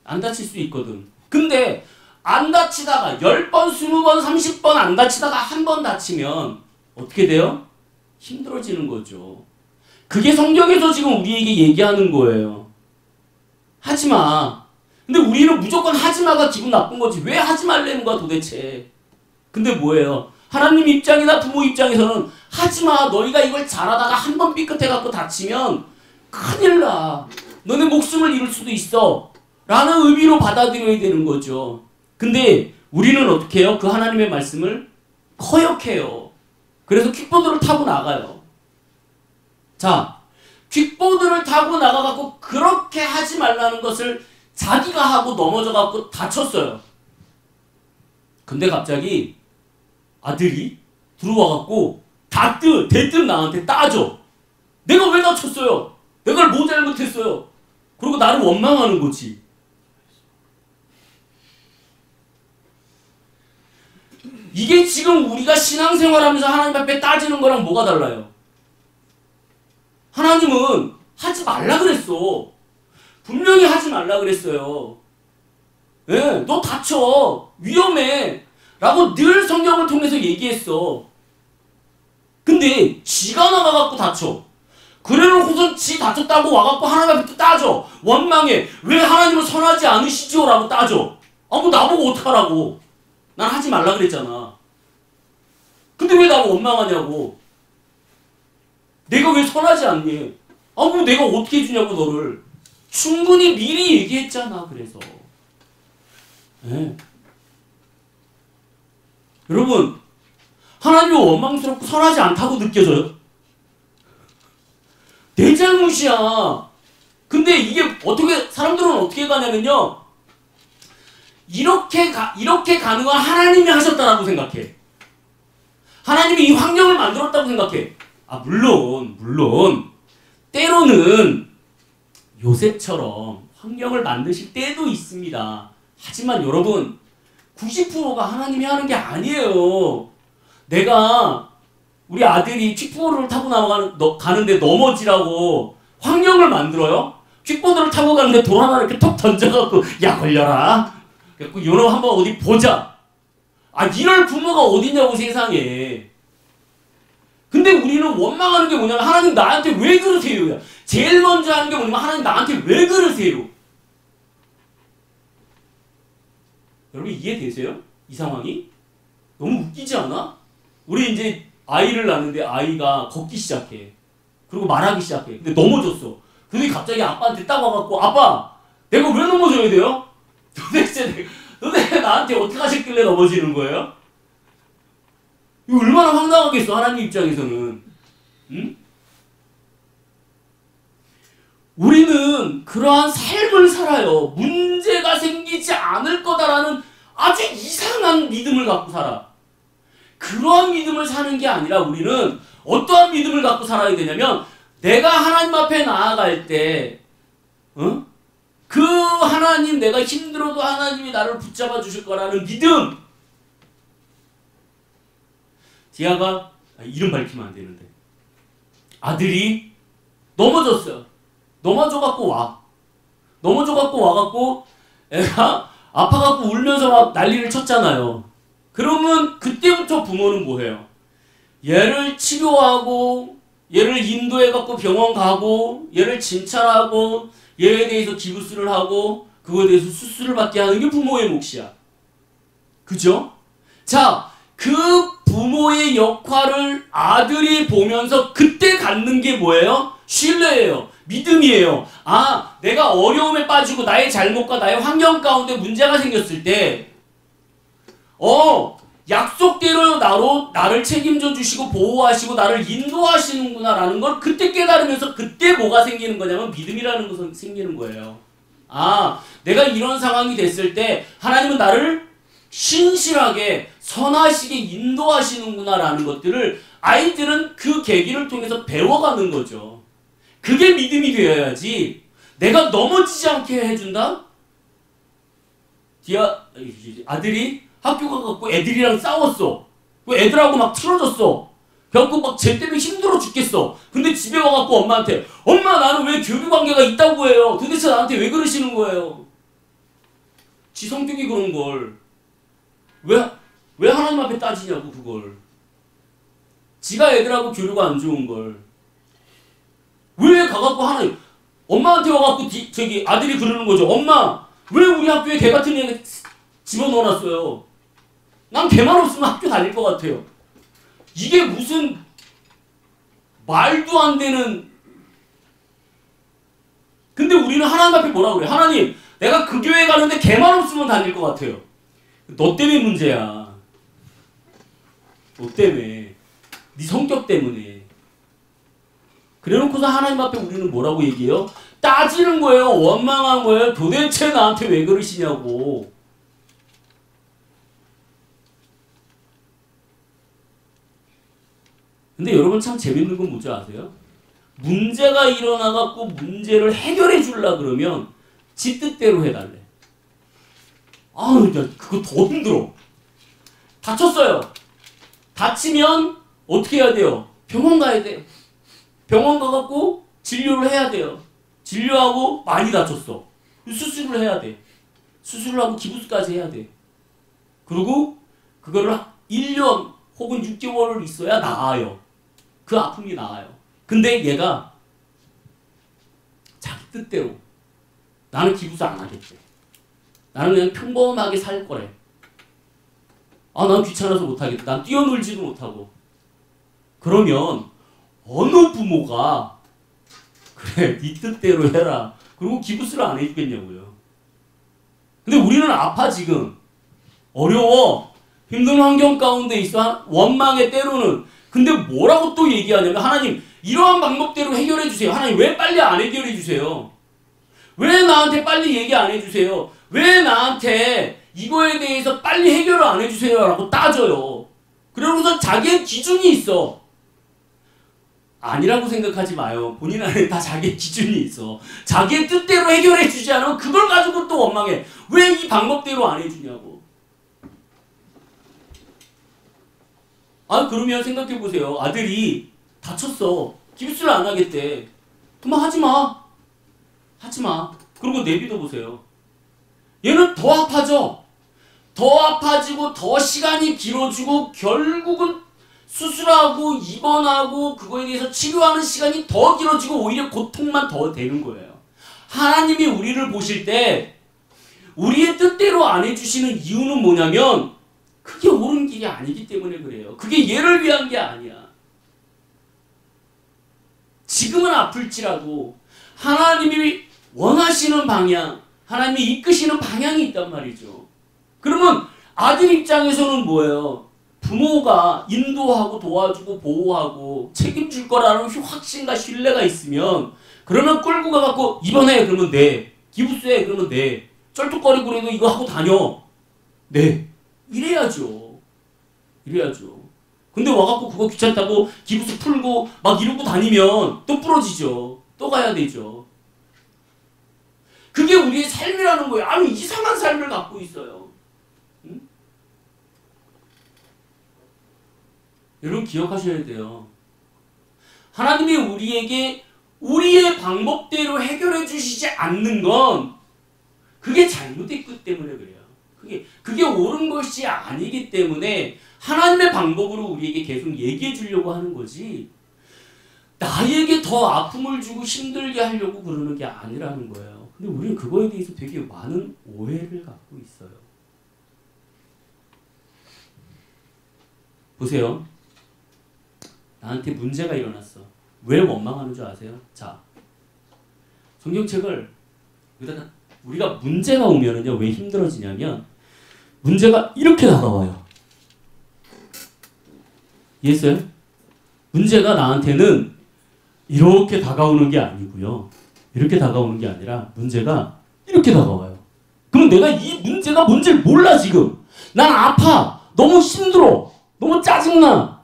안 다칠 수 있거든. 근데 안 다치다가 10번, 20번, 30번 안 다치다가 한 번 다치면 어떻게 돼요? 힘들어지는 거죠. 그게 성경에서 지금 우리에게 얘기하는 거예요. 하지마. 근데 우리는 무조건 하지마가 기분 나쁜 거지. 왜 하지 말라는 거야 도대체. 근데 뭐예요? 하나님 입장이나 부모 입장에서는 하지마. 너희가 이걸 잘하다가 한 번 삐끗해갖고 다치면 큰일 나. 너네 목숨을 잃을 수도 있어. 라는 의미로 받아들여야 되는 거죠. 근데 우리는 어떻게 해요? 그 하나님의 말씀을 거역해요. 그래서 퀵보드를 타고 나가요. 자, 퀵보드를 타고 나가갖고 그렇게 하지 말라는 것을 자기가 하고 넘어져갖고 다쳤어요. 근데 갑자기 아들이 들어와갖고 대뜸 나한테 따져. 내가 왜 다쳤어요? 내가 뭐 잘못했어요? 그리고 나를 원망하는 거지. 이게 지금 우리가 신앙생활하면서 하나님 앞에 따지는 거랑 뭐가 달라요? 하나님은 하지 말라 그랬어. 분명히 하지 말라 그랬어요. 예, 너 다쳐. 위험해. 라고 늘 성경을 통해서 얘기했어. 근데 지가 나가갖고 다쳐. 그래놓고선 지 다쳤다고 와갖고 하나님 앞에 또 따져. 원망해. 왜 하나님은 선하지 않으시죠? 라고 따져. 뭐 나보고 어떡하라고. 난 하지 말라 그랬잖아. 근데 왜 나를 원망하냐고. 내가 왜 선하지 않니? 뭐 내가 어떻게 해주냐고 너를. 충분히 미리 얘기했잖아. 그래서. 네. 여러분, 하나님이 원망스럽고 선하지 않다고 느껴져요? 내 잘못이야. 근데 이게 사람들은 어떻게 가냐면요. 이렇게 가는 건 하나님이 하셨다라고 생각해. 하나님이 이 환경을 만들었다고 생각해. 물론 때로는 요셉처럼 환경을 만드실 때도 있습니다. 하지만 여러분 90%가 하나님이 하는 게 아니에요. 내가 우리 아들이 퀵보드를 타고 가는데 넘어지라고 환경을 만들어요? 퀵보드를 타고 가는데 돌 하나 이렇게 톡 던져갖고 야 걸려라. 그래갖고 요놈 한번 어디 보자. 이럴 부모가 어딨냐고 세상에. 근데 우리는 원망하는 게 뭐냐면 하나님 나한테 왜 그러세요? 제일 먼저 하는 게 뭐냐면 하나님 나한테 왜 그러세요? 여러분 이해되세요? 이 상황이? 너무 웃기지 않아? 우리 이제 아이를 낳는데 아이가 걷기 시작해. 그리고 말하기 시작해. 근데 넘어졌어. 근데 갑자기 아빠한테 딱 와갖고 아빠 내가 왜 넘어져야 돼요? 도대체 너네 나한테 어떻게 하셨길래 넘어지는 거예요? 이거 얼마나 황당하겠어, 하나님 입장에서는. 응? 우리는 그러한 삶을 살아요. 문제가 생기지 않을 거다라는 아주 이상한 믿음을 갖고 살아. 그러한 믿음을 사는 게 아니라 우리는 어떠한 믿음을 갖고 살아야 되냐면, 내가 하나님 앞에 나아갈 때 그 하나님, 내가 힘들어도 하나님이 나를 붙잡아 주실 거라는 믿음. 디아가 이름 밝히면 안 되는데, 아들이 넘어졌어요. 넘어져갖고 와갖고 애가 아파갖고 울면서 막 난리를 쳤잖아요. 그러면 그때부터 부모는 뭐해요? 얘를 치료하고, 얘를 인도해갖고 병원 가고, 얘를 진찰하고, 얘에 대해서 기부스를 하고, 그거에 대해서 수술을 받게 하는 게 부모의 몫이야. 그죠? 자, 그 부모의 역할을 아들이 보면서 그때 갖는 게 뭐예요? 신뢰예요. 믿음이에요. 아, 내가 어려움에 빠지고 나의 잘못과 나의 환경 가운데 문제가 생겼을 때 약속대로 나를 책임져 주시고 보호하시고 나를 인도하시는구나 라는 걸 그때 깨달으면서, 그때 뭐가 생기는 거냐면 믿음이라는 것이 생기는 거예요. 아, 내가 이런 상황이 됐을 때 하나님은 나를 신실하게 선하시게 인도하시는구나 라는 것들을 아이들은 그 계기를 통해서 배워가는 거죠. 그게 믿음이 되어야지. 내가 넘어지지 않게 해준다? 아들이 학교 가갖고 애들이랑 싸웠어. 애들하고 막 틀어졌어. 결국 막 쟤 때문에 힘들어 죽겠어. 근데 집에 와갖고 엄마한테, 엄마 나는 왜 교류관계가 있다고 해요? 도대체 나한테 왜 그러시는 거예요? 지 성격이 그런 걸 왜 하나님 앞에 따지냐고, 그걸. 지가 애들하고 교류가 안 좋은 걸 왜 가갖고 하나님, 엄마한테 와갖고 아들이 그러는 거죠. 엄마, 왜 우리 학교에 개 같은 애 집어넣어놨어요? 난 개만 없으면 학교 다닐 것 같아요. 이게 무슨 말도 안 되는. 근데 우리는 하나님 앞에 뭐라고 그래? 하나님, 내가 그 교회 가는데 개만 없으면 다닐 것 같아요. 너 때문에 문제야. 너 때문에. 네 성격 때문에. 그래놓고서 하나님 앞에 우리는 뭐라고 얘기해요? 따지는 거예요. 원망한 거예요. 도대체 나한테 왜 그러시냐고. 근데 여러분 참 재밌는 건 뭔지 아세요? 문제가 일어나갖고 문제를 해결해 주려고 그러면 지 뜻대로 해달래. 아우, 그거 더 힘들어. 다쳤어요. 다치면 어떻게 해야 돼요? 병원 가야 돼요. 병원 가갖고 진료를 해야 돼요. 진료하고 많이 다쳤어. 수술을 해야 돼. 수술을 하고 기부스까지 해야 돼. 그리고 그거를 1년 혹은 6개월을 있어야 나아요. 그 아픔이 나아요. 근데 얘가 자기 뜻대로 나는 기부스 안 하겠대. 나는 그냥 평범하게 살 거래. 아, 난 귀찮아서 못하겠다. 난 뛰어놀지도 못하고. 그러면 어느 부모가 그래, 네 뜻대로 해라. 그리고 기부스를 안 해주겠냐고요. 근데 우리는 아파 지금. 어려워. 힘든 환경 가운데 있어. 원망에 때로는. 근데 뭐라고 또 얘기하냐면, 하나님 이러한 방법대로 해결해 주세요. 하나님 왜 빨리 안 해결해 주세요? 왜 나한테 빨리 얘기 안 해주세요? 왜 나한테 이거에 대해서 빨리 해결을 안 해주세요? 라고 따져요. 그러고서 자기의 기준이 있어. 아니라고 생각하지 마요. 본인 안에 다 자기의 기준이 있어. 자기의 뜻대로 해결해 주지 않으면 그걸 가지고 또 원망해. 왜 이 방법대로 안 해주냐고. 아, 그러면 생각해 보세요. 아들이 다쳤어. 기부스를 안 하겠대. 그만 하지 마. 하지 마. 그리고 내비둬 보세요. 얘는 더 아파져. 더 아파지고 더 시간이 길어지고 결국은 수술하고 입원하고 그거에 대해서 치료하는 시간이 더 길어지고 오히려 고통만 더 되는 거예요. 하나님이 우리를 보실 때 우리의 뜻대로 안 해주시는 이유는 뭐냐면 그게 옳은 길이 아니기 때문에 그래요. 그게 얘를 위한 게 아니야. 지금은 아플지라도 하나님이 원하시는 방향, 하나님이 이끄시는 방향이 있단 말이죠. 그러면 아들 입장에서는 뭐예요? 부모가 인도하고 도와주고 보호하고 책임질 거라는 확신과 신뢰가 있으면 그러면 끌고 가갖고 입원해 그러면 네, 기부스해 그러면 네, 쩔뚝거리고 그래도 이거 하고 다녀 네, 이래야죠. 이래야죠. 근데 와갖고 그거 귀찮다고 기부스 풀고 막 이러고 다니면 또 부러지죠. 또 가야 되죠. 그게 우리의 삶이라는 거예요. 아니 이상한 삶을 갖고 있어요. 응? 여러분 기억하셔야 돼요. 하나님이 우리에게 우리의 방법대로 해결해 주시지 않는 건 그게 잘못됐기 때문에 그래요. 그게 옳은 것이 아니기 때문에 하나님의 방법으로 우리에게 계속 얘기해 주려고 하는 거지 나에게 더 아픔을 주고 힘들게 하려고 그러는 게 아니라는 거예요. 근데 우리는 그거에 대해서 되게 많은 오해를 갖고 있어요. 보세요. 나한테 문제가 일어났어. 왜 원망하는 줄 아세요? 자, 성경책을 우리가 문제가 오면은요 왜 힘들어지냐면 문제가 이렇게 다가와요. 이해했어요? 문제가 나한테는 이렇게 다가오는 게 아니고요. 이렇게 다가오는 게 아니라 문제가 이렇게 다가와요. 그럼 내가 이 문제가 뭔지를 몰라 지금. 난 아파. 너무 힘들어. 너무 짜증나.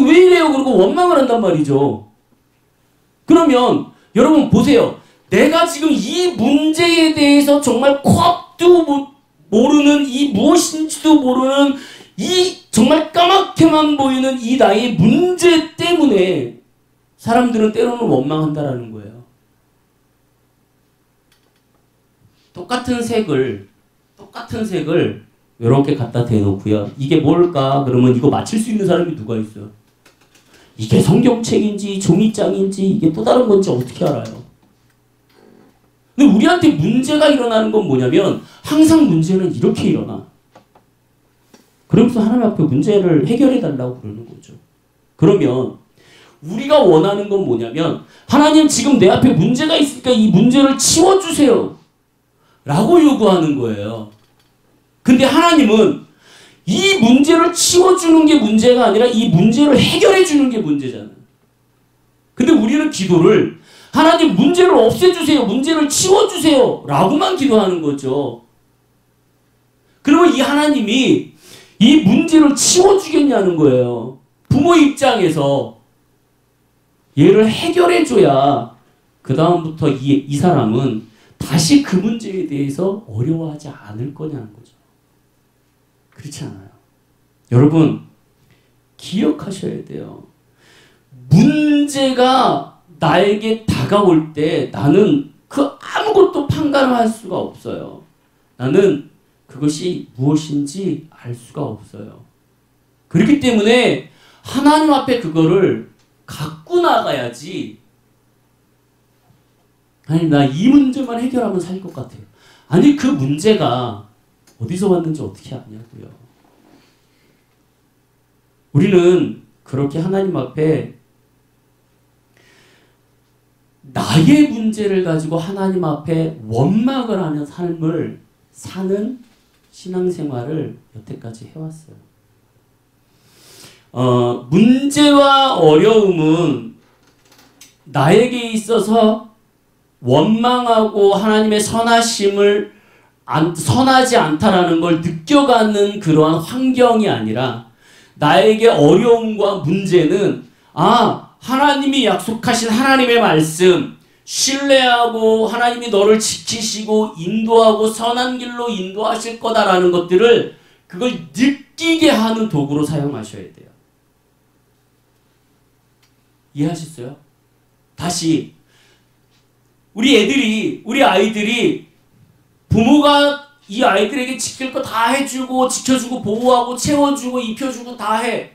왜 이래요? 그러고 원망을 한단 말이죠. 그러면 여러분 보세요. 내가 지금 이 문제에 대해서 정말 코앞도 모르는 이 무엇인지도 모르는 이 정말 까맣게만 보이는 이 나의 문제 때문에 사람들은 때로는 원망한다라는 거예요. 똑같은 색을 이렇게 갖다 대놓고요. 이게 뭘까? 그러면 이거 맞힐 수 있는 사람이 누가 있어요? 이게 성경책인지 종이장인지 이게 또 다른 건지 어떻게 알아요? 근데 우리한테 문제가 일어나는 건 뭐냐면 항상 문제는 이렇게 일어나. 그러면서 하나님 앞에 문제를 해결해 달라고 그러는 거죠. 그러면 우리가 원하는 건 뭐냐면 하나님 지금 내 앞에 문제가 있으니까 이 문제를 치워주세요 라고 요구하는 거예요. 근데 하나님은 이 문제를 치워주는 게 문제가 아니라 이 문제를 해결해 주는 게 문제잖아요. 근데 우리는 기도를 하나님 문제를 없애주세요, 문제를 치워주세요 라고만 기도하는 거죠. 그러면 이 하나님이 이 문제를 치워주겠냐는 거예요. 부모 입장에서 얘를 해결해줘야 그 다음부터 이 사람은 다시 그 문제에 대해서 어려워하지 않을 거냐는 거죠. 그렇지 않아요. 여러분 기억하셔야 돼요. 문제가 나에게 다가올 때 나는 그 아무것도 판단할 수가 없어요. 나는 그것이 무엇인지 알 수가 없어요. 그렇기 때문에 하나님 앞에 그거를 갖고 나가야지. 아니 나 이 문제만 해결하면 살 것 같아요. 아니 그 문제가 어디서 왔는지 어떻게 아냐고요. 우리는 그렇게 하나님 앞에 나의 문제를 가지고 하나님 앞에 원망을 하는 삶을 사는 신앙생활을 여태까지 해왔어요. 문제와 어려움은 나에게 있어서 원망하고 하나님의 선하지 않다라는 걸 느껴가는 그러한 환경이 아니라 나에게 어려움과 문제는 하나님이 약속하신 하나님의 말씀 신뢰하고 하나님이 너를 지키시고 인도하고 선한 길로 인도하실 거다라는 것들을 그걸 느끼게 하는 도구로 사용하셔야 돼요. 이해하셨어요? 다시 우리 아이들이 부모가 이 아이들에게 지킬 거 다 해주고 지켜주고 보호하고 채워주고 입혀주고 다 해.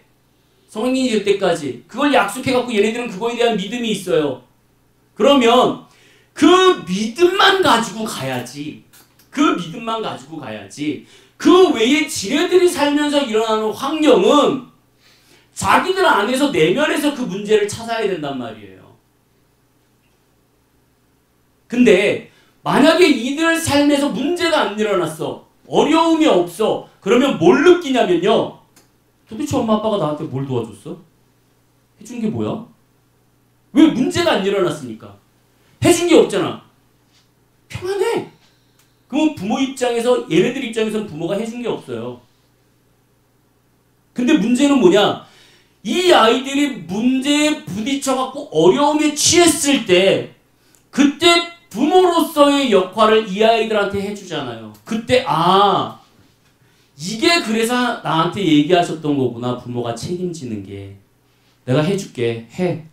성인이 될 때까지 그걸 약속해갖고 얘네들은 그거에 대한 믿음이 있어요. 그러면 그 믿음만 가지고 가야지. 그 외에 지네들이 살면서 일어나는 환경은 자기들 안에서 내면에서 그 문제를 찾아야 된단 말이에요. 근데 만약에 이들 삶에서 문제가 안 일어났어. 어려움이 없어. 그러면 뭘 느끼냐면요. 도대체 엄마 아빠가 나한테 뭘 도와줬어? 해준 게 뭐야? 왜 문제가 안 일어났으니까? 해준 게 없잖아. 평안해. 그러면 부모 입장에서, 얘네들 입장에서는 부모가 해준 게 없어요. 근데 문제는 뭐냐? 이 아이들이 문제에 부딪혀갖고 어려움에 취했을 때, 그때 부모로서의 역할을 이 아이들한테 해주잖아요. 그때 아, 이게 그래서 나한테 얘기하셨던 거구나. 부모가 책임지는 게. 내가 해줄게. 해.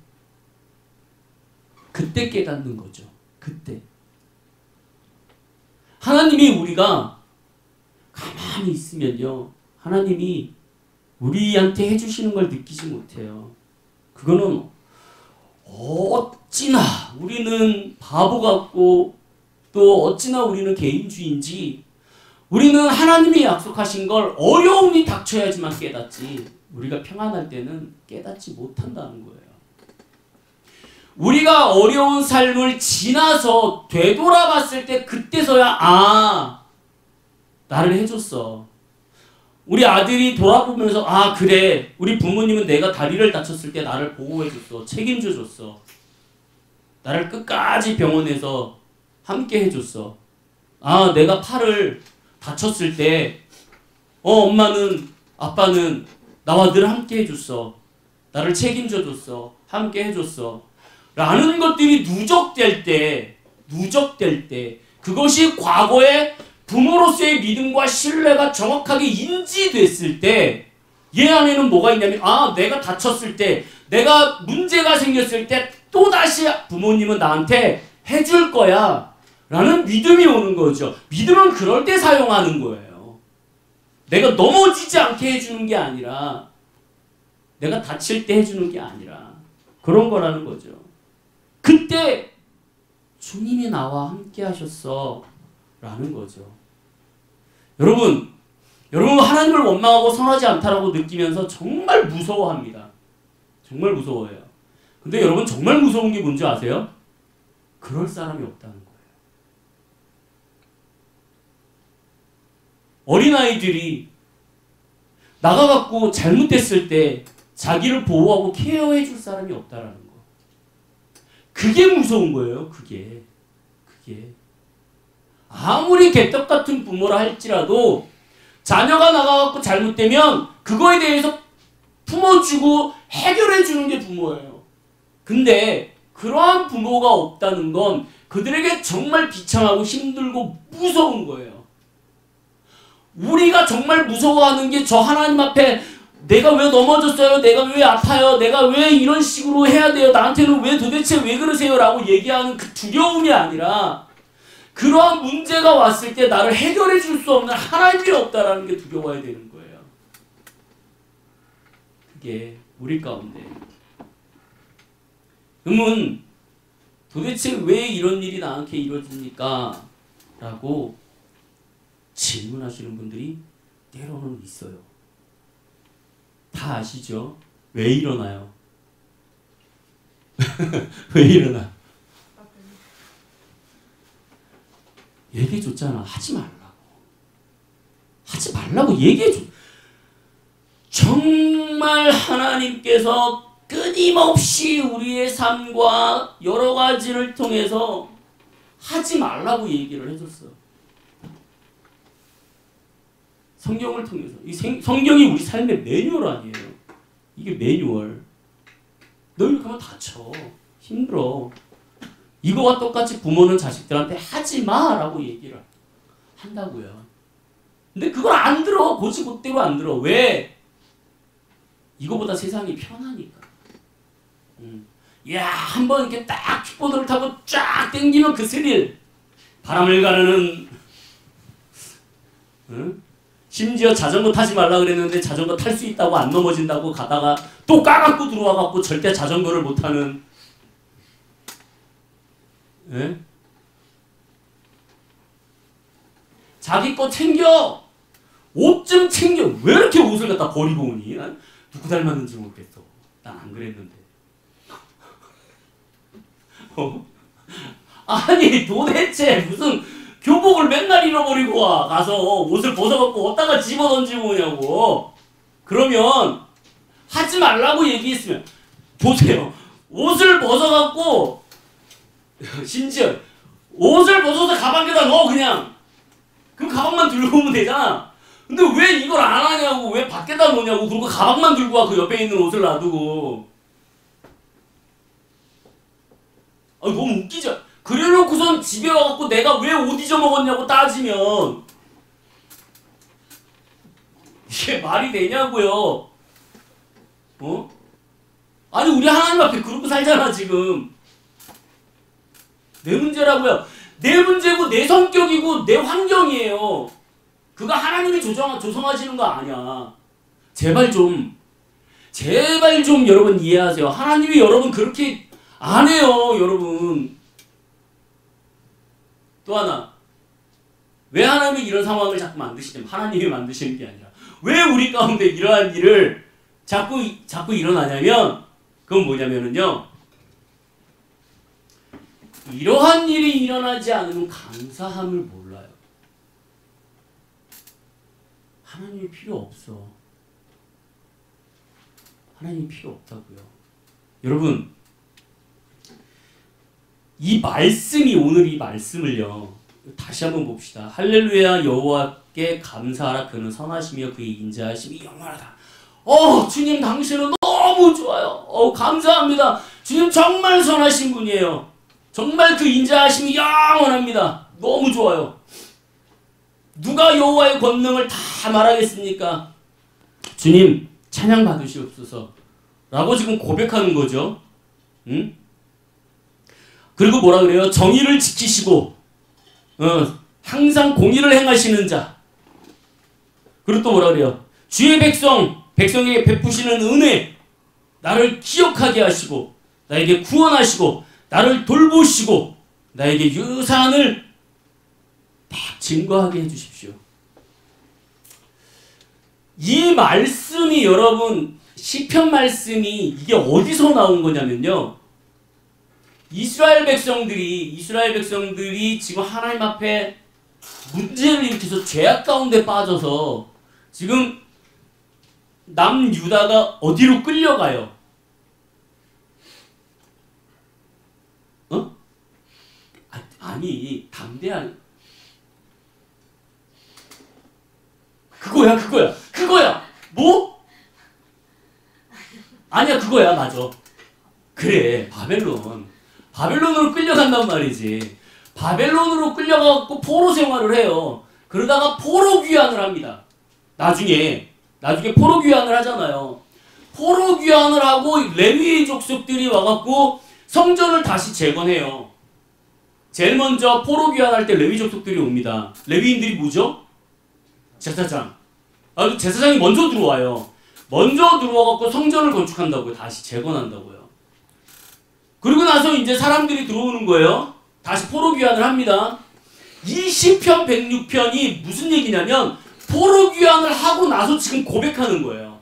그때 깨닫는 거죠. 그때. 하나님이 우리가 가만히 있으면요. 하나님이 우리한테 해주시는 걸 느끼지 못해요. 그거는 어찌나 우리는 바보 같고 또 어찌나 우리는 개인주의인지 우리는 하나님이 약속하신 걸 어려움이 닥쳐야지만 깨닫지 우리가 평안할 때는 깨닫지 못한다는 거예요. 우리가 어려운 삶을 지나서 되돌아봤을 때 그때서야 아, 나를 해줬어. 우리 아들이 돌아보면서 아 그래 우리 부모님은 내가 다리를 다쳤을 때 나를 보호해줬어. 책임져줬어. 나를 끝까지 병원에서 함께 해줬어. 아 내가 팔을 다쳤을 때 엄마는 아빠는 나와 늘 함께 해줬어. 나를 책임져줬어. 함께 해줬어. 라는 것들이 누적될 때 그것이 과거에 부모로서의 믿음과 신뢰가 정확하게 인지됐을 때 얘 안에는 뭐가 있냐면 아 내가 다쳤을 때 내가 문제가 생겼을 때 또다시 부모님은 나한테 해줄 거야 라는 믿음이 오는 거죠. 믿음은 그럴 때 사용하는 거예요. 내가 넘어지지 않게 해주는 게 아니라 내가 다칠 때 해주는 게 아니라 그런 거라는 거죠. 그때 주님이 나와 함께 하셨어 라는 거죠. 여러분 하나님을 원망하고 선하지 않다라고 느끼면서 정말 무서워합니다. 정말 무서워해요. 근데 여러분 정말 무서운 게 뭔지 아세요? 그럴 사람이 없다는 거예요. 어린아이들이 나가갖고 잘못됐을 때 자기를 보호하고 케어해 줄 사람이 없다라는 거. 그게 무서운 거예요. 그게. 아무리 개떡 같은 부모라 할지라도 자녀가 나가갖고 잘못되면 그거에 대해서 품어주고 해결해주는 게 부모예요. 근데 그러한 부모가 없다는 건 그들에게 정말 비참하고 힘들고 무서운 거예요. 우리가 정말 무서워하는 게 저 하나님 앞에 내가 왜 넘어졌어요? 내가 왜 아파요? 내가 왜 이런 식으로 해야 돼요? 나한테는 왜 도대체 왜 그러세요? 라고 얘기하는 그 두려움이 아니라 그러한 문제가 왔을 때 나를 해결해 줄 수 없는 하나님이 없다라는 게 두려워야 되는 거예요. 그게 우리 가운데. 그러면 도대체 왜 이런 일이 나한테 이루어집니까? 라고 질문하시는 분들이 때로는 있어요. 다 아시죠? 왜 일어나요? 왜 일어나? 얘기해줬잖아. 하지 말라고 얘기해줘. 정말 하나님께서 끊임없이 우리의 삶과 여러 가지를 통해서 하지 말라고 얘기를 해줬어. 성경을 통해서. 성경이 우리 삶의 매뉴얼 아니에요. 이게 매뉴얼. 너 이렇게 하면 다쳐. 힘들어. 이거와 똑같이 부모는 자식들한테 하지 마라고 얘기를 한다고요. 근데 그걸 안 들어. 곧대로 안 들어. 왜? 이거보다 세상이 편하니까. 야, 한번 이렇게 딱 킥보드를 타고 쫙 당기면 그 스릴. 바람을 가르는 심지어 자전거 타지 말라 그랬는데 자전거 탈 수 있다고 안 넘어진다고 가다가 또 까갖고 들어와갖고 절대 자전거를 못 타는 예? 자기 거 챙겨! 옷 좀 챙겨! 왜 이렇게 옷을 갖다 버리고 오니? 난 누구 닮았는지 모르겠어. 난 안 그랬는데. 아니 도대체 무슨 교복을 맨날 잃어버리고 와. 가서 옷을 벗어갖고 어디다가 집어던지고 오냐고. 그러면 하지 말라고 얘기했으면 보세요. 옷을 벗어갖고 심지어 옷을 벗어서 가방에다 넣어 그냥. 그럼 가방만 들고 오면 되잖아. 근데 왜 이걸 안 하냐고. 왜 밖에다 놓냐고. 그리고 가방만 들고 와. 그 옆에 있는 옷을 놔두고. 아, 너무 웃기죠. 그래놓고선 집에 와갖고 내가 왜 옷 잊어먹었냐고 따지면 이게 말이 되냐고요. 어? 아니 우리 하나님 앞에 그러고 살잖아 지금. 내 문제라고요. 내 문제고 내 성격이고 내 환경이에요. 그거 하나님이 조성하시는 거 아니야. 제발 좀 여러분 이해하세요. 하나님이 여러분 그렇게 안 해요 여러분. 또 하나, 왜 하나님이 이런 상황을 자꾸 만드시냐면 하나님이 만드시는 게 아니라 왜 우리 가운데 이러한 일을 자꾸 일어나냐면 그건 뭐냐면은요, 이러한 일이 일어나지 않으면 감사함을 몰라요. 하나님이 필요 없어. 하나님이 필요 없다고요. 여러분, 이 말씀이 오늘 이 말씀을요 다시 한번 봅시다. 할렐루야 여호와께 감사하라. 그는 선하시며 그의 인자하심이 영원하다. 주님 당신은 너무 좋아요. 감사합니다. 주님 정말 선하신 분이에요. 정말 그 인자하심이 영원합니다. 너무 좋아요. 누가 여호와의 권능을 다 말하겠습니까? 주님 찬양 받으시옵소서 라고 지금 고백하는 거죠. 응? 그리고 뭐라 그래요? 정의를 지키시고 항상 공의를 행하시는 자. 그리고 또 뭐라 그래요? 주의 백성에게 베푸시는 은혜, 나를 기억하게 하시고 나에게 구원하시고 나를 돌보시고 나에게 유산을 딱 증거하게 해주십시오. 이 말씀이 여러분 시편 말씀이 이게 어디서 나온 거냐면요, 이스라엘 백성들이 지금 하나님 앞에 문제를 일으켜서 죄악 가운데 빠져서 지금 남유다가 어디로 끌려가요? 아니 담대한 그거야 뭐? 아니야 그거야 맞아. 그래 바벨론으로 끌려간단 말이지. 바벨론으로 끌려가고 포로 생활을 해요. 그러다가 포로 귀환을 합니다. 나중에 포로 귀환을 하잖아요. 포로 귀환을 하고 레위 족속들이 와갖고 성전을 다시 재건해요. 제일 먼저 포로 귀환할 때 레위 족속들이 옵니다. 레위인들이 뭐죠? 제사장. 제사장이 먼저 들어와요. 먼저 들어와갖고 성전을 건축한다고요. 다시 재건한다고요. 그리고 나서 이제 사람들이 들어오는 거예요. 다시 포로 귀환을 합니다. 이 시편 106편이 무슨 얘기냐면 포로 귀환을 하고 나서 지금 고백하는 거예요.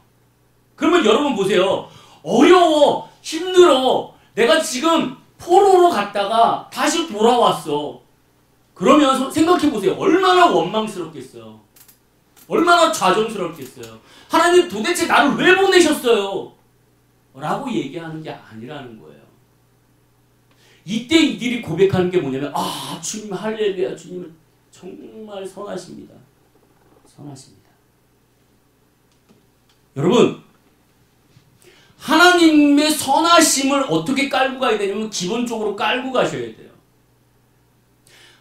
그러면 여러분 보세요. 어려워, 힘들어. 내가 지금 포로로 갔다가 다시 돌아왔어. 그러면 생각해 보세요. 얼마나 원망스럽겠어요. 얼마나 좌정스럽겠어요. 하나님 도대체 나를 왜 보내셨어요? 라고 얘기하는 게 아니라는 거예요. 이때 이들이 고백하는 게 뭐냐면 주님 할렐루야, 주님은 정말 선하십니다. 선하십니다. 여러분, 하나님의 선하심을 어떻게 깔고 가야 되냐면 기본적으로 깔고 가셔야 돼요.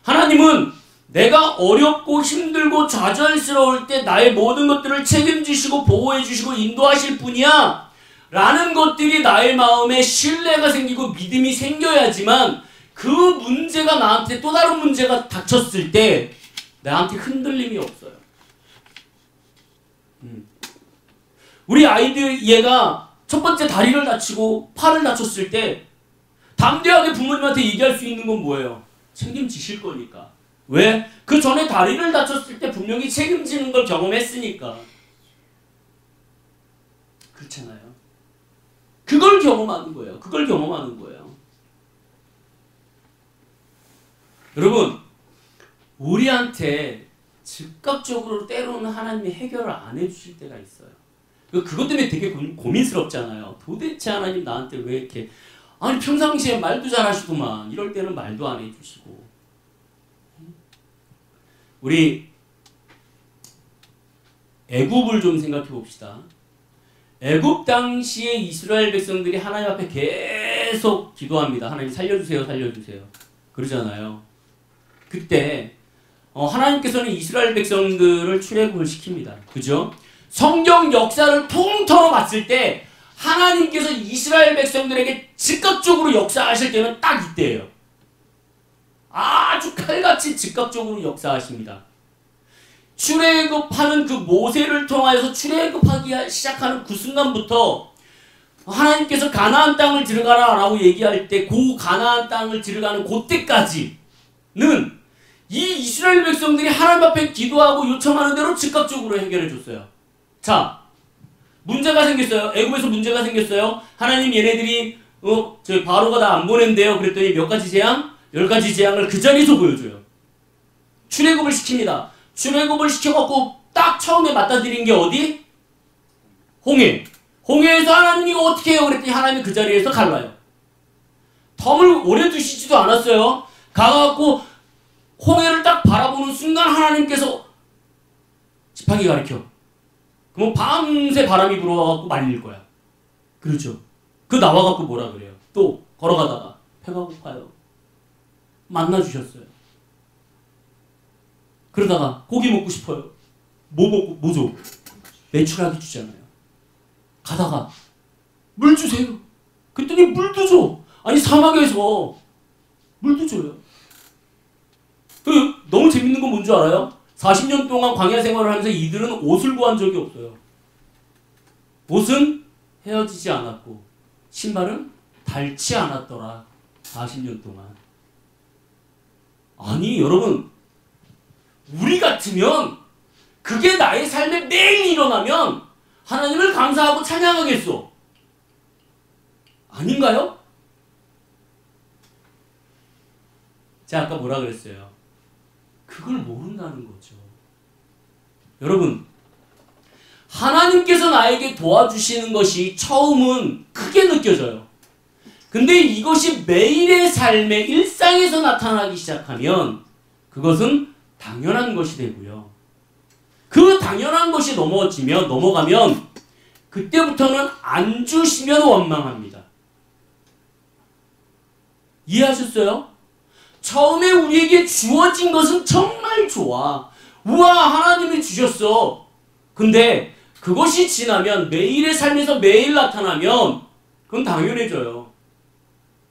하나님은 내가 어렵고 힘들고 좌절스러울 때 나의 모든 것들을 책임지시고 보호해 주시고 인도하실 분이야 라는 것들이 나의 마음에 신뢰가 생기고 믿음이 생겨야지만 그 문제가 나한테 또 다른 문제가 닥쳤을 때 나한테 흔들림이 없어요. 우리 아이들 얘가 첫 번째 다리를 다치고 팔을 다쳤을 때 담대하게 부모님한테 얘기할 수 있는 건 뭐예요? 책임지실 거니까. 왜? 그 전에 다리를 다쳤을 때 분명히 책임지는 걸 경험했으니까. 그렇잖아요. 그걸 경험하는 거예요. 여러분, 우리한테 즉각적으로 때로는 하나님이 해결을 안 해주실 때가 있어요. 그것 때문에 되게 고민스럽잖아요. 도대체 하나님 나한테 왜 이렇게, 아니 평상시에 말도 잘하시더만 이럴 때는 말도 안 해주시고. 우리 애굽을 좀 생각해 봅시다. 애굽 당시에 이스라엘 백성들이 하나님 앞에 계속 기도합니다. 하나님 살려주세요, 살려주세요. 그러잖아요. 그때 하나님께서는 이스라엘 백성들을 출애굽을 시킵니다. 그죠? 성경 역사를 통틀어 봤을 때 하나님께서 이스라엘 백성들에게 즉각적으로 역사하실 때는 딱 이때예요. 아주 칼같이 즉각적으로 역사하십니다. 출애굽하는 그 모세를 통하여서 출애굽하기 시작하는 그 순간부터 하나님께서 가나안 땅을 들어가라 라고 얘기할 때 그 가나안 땅을 들어가는 그때까지는 이 이스라엘 백성들이 하나님 앞에 기도하고 요청하는 대로 즉각적으로 해결해 줬어요. 자, 문제가 생겼어요. 애굽에서 문제가 생겼어요. 하나님 얘네들이 저희 바로가 다 안 보낸대요. 그랬더니 몇 가지 재앙? 10가지 재앙을 그 자리에서 보여줘요. 출애굽을 시킵니다. 출애굽을 시켜갖고 딱 처음에 맞닥뜨린 게 어디? 홍해. 홍해에서 하나님 이거 어떻게 해요? 그랬더니 하나님이 그 자리에서 갈라요. 덤을 오래 두시지도 않았어요. 가갖고 홍해를 딱 바라보는 순간 하나님께서 지팡이 가리켜. 그럼 밤새 바람이 불어와갖고 말릴 거야. 그렇죠. 그 나와갖고 뭐라 그래요? 또 걸어가다가 배가 고파요. 만나주셨어요. 그러다가 고기 먹고 싶어요. 뭐 줘? 메추라기 주잖아요. 가다가 물 주세요. 그랬더니 물도 줘. 아니 사막에서 물도 줘요. 너무 재밌는 건 뭔지 알아요? 40년 동안 광야 생활을 하면서 이들은 옷을 구한 적이 없어요. 옷은 헤어지지 않았고 신발은 닳지 않았더라. 40년 동안. 아니 여러분, 우리 같으면 그게 나의 삶에 매일 일어나면 하나님을 감사하고 찬양하겠소. 아닌가요? 제가 아까 뭐라 그랬어요? 그걸 모른다는 거죠. 여러분, 하나님께서 나에게 도와주시는 것이 처음은 크게 느껴져요. 근데 이것이 매일의 삶의 일상에서 나타나기 시작하면 그것은 당연한 것이 되고요. 그 당연한 것이 넘어가면 그때부터는 안 주시면 원망합니다. 이해하셨어요? 처음에 우리에게 주어진 것은 정말 좋아. 우와, 하나님이 주셨어. 근데 그것이 지나면 매일의 삶에서 매일 나타나면 그건 당연해져요.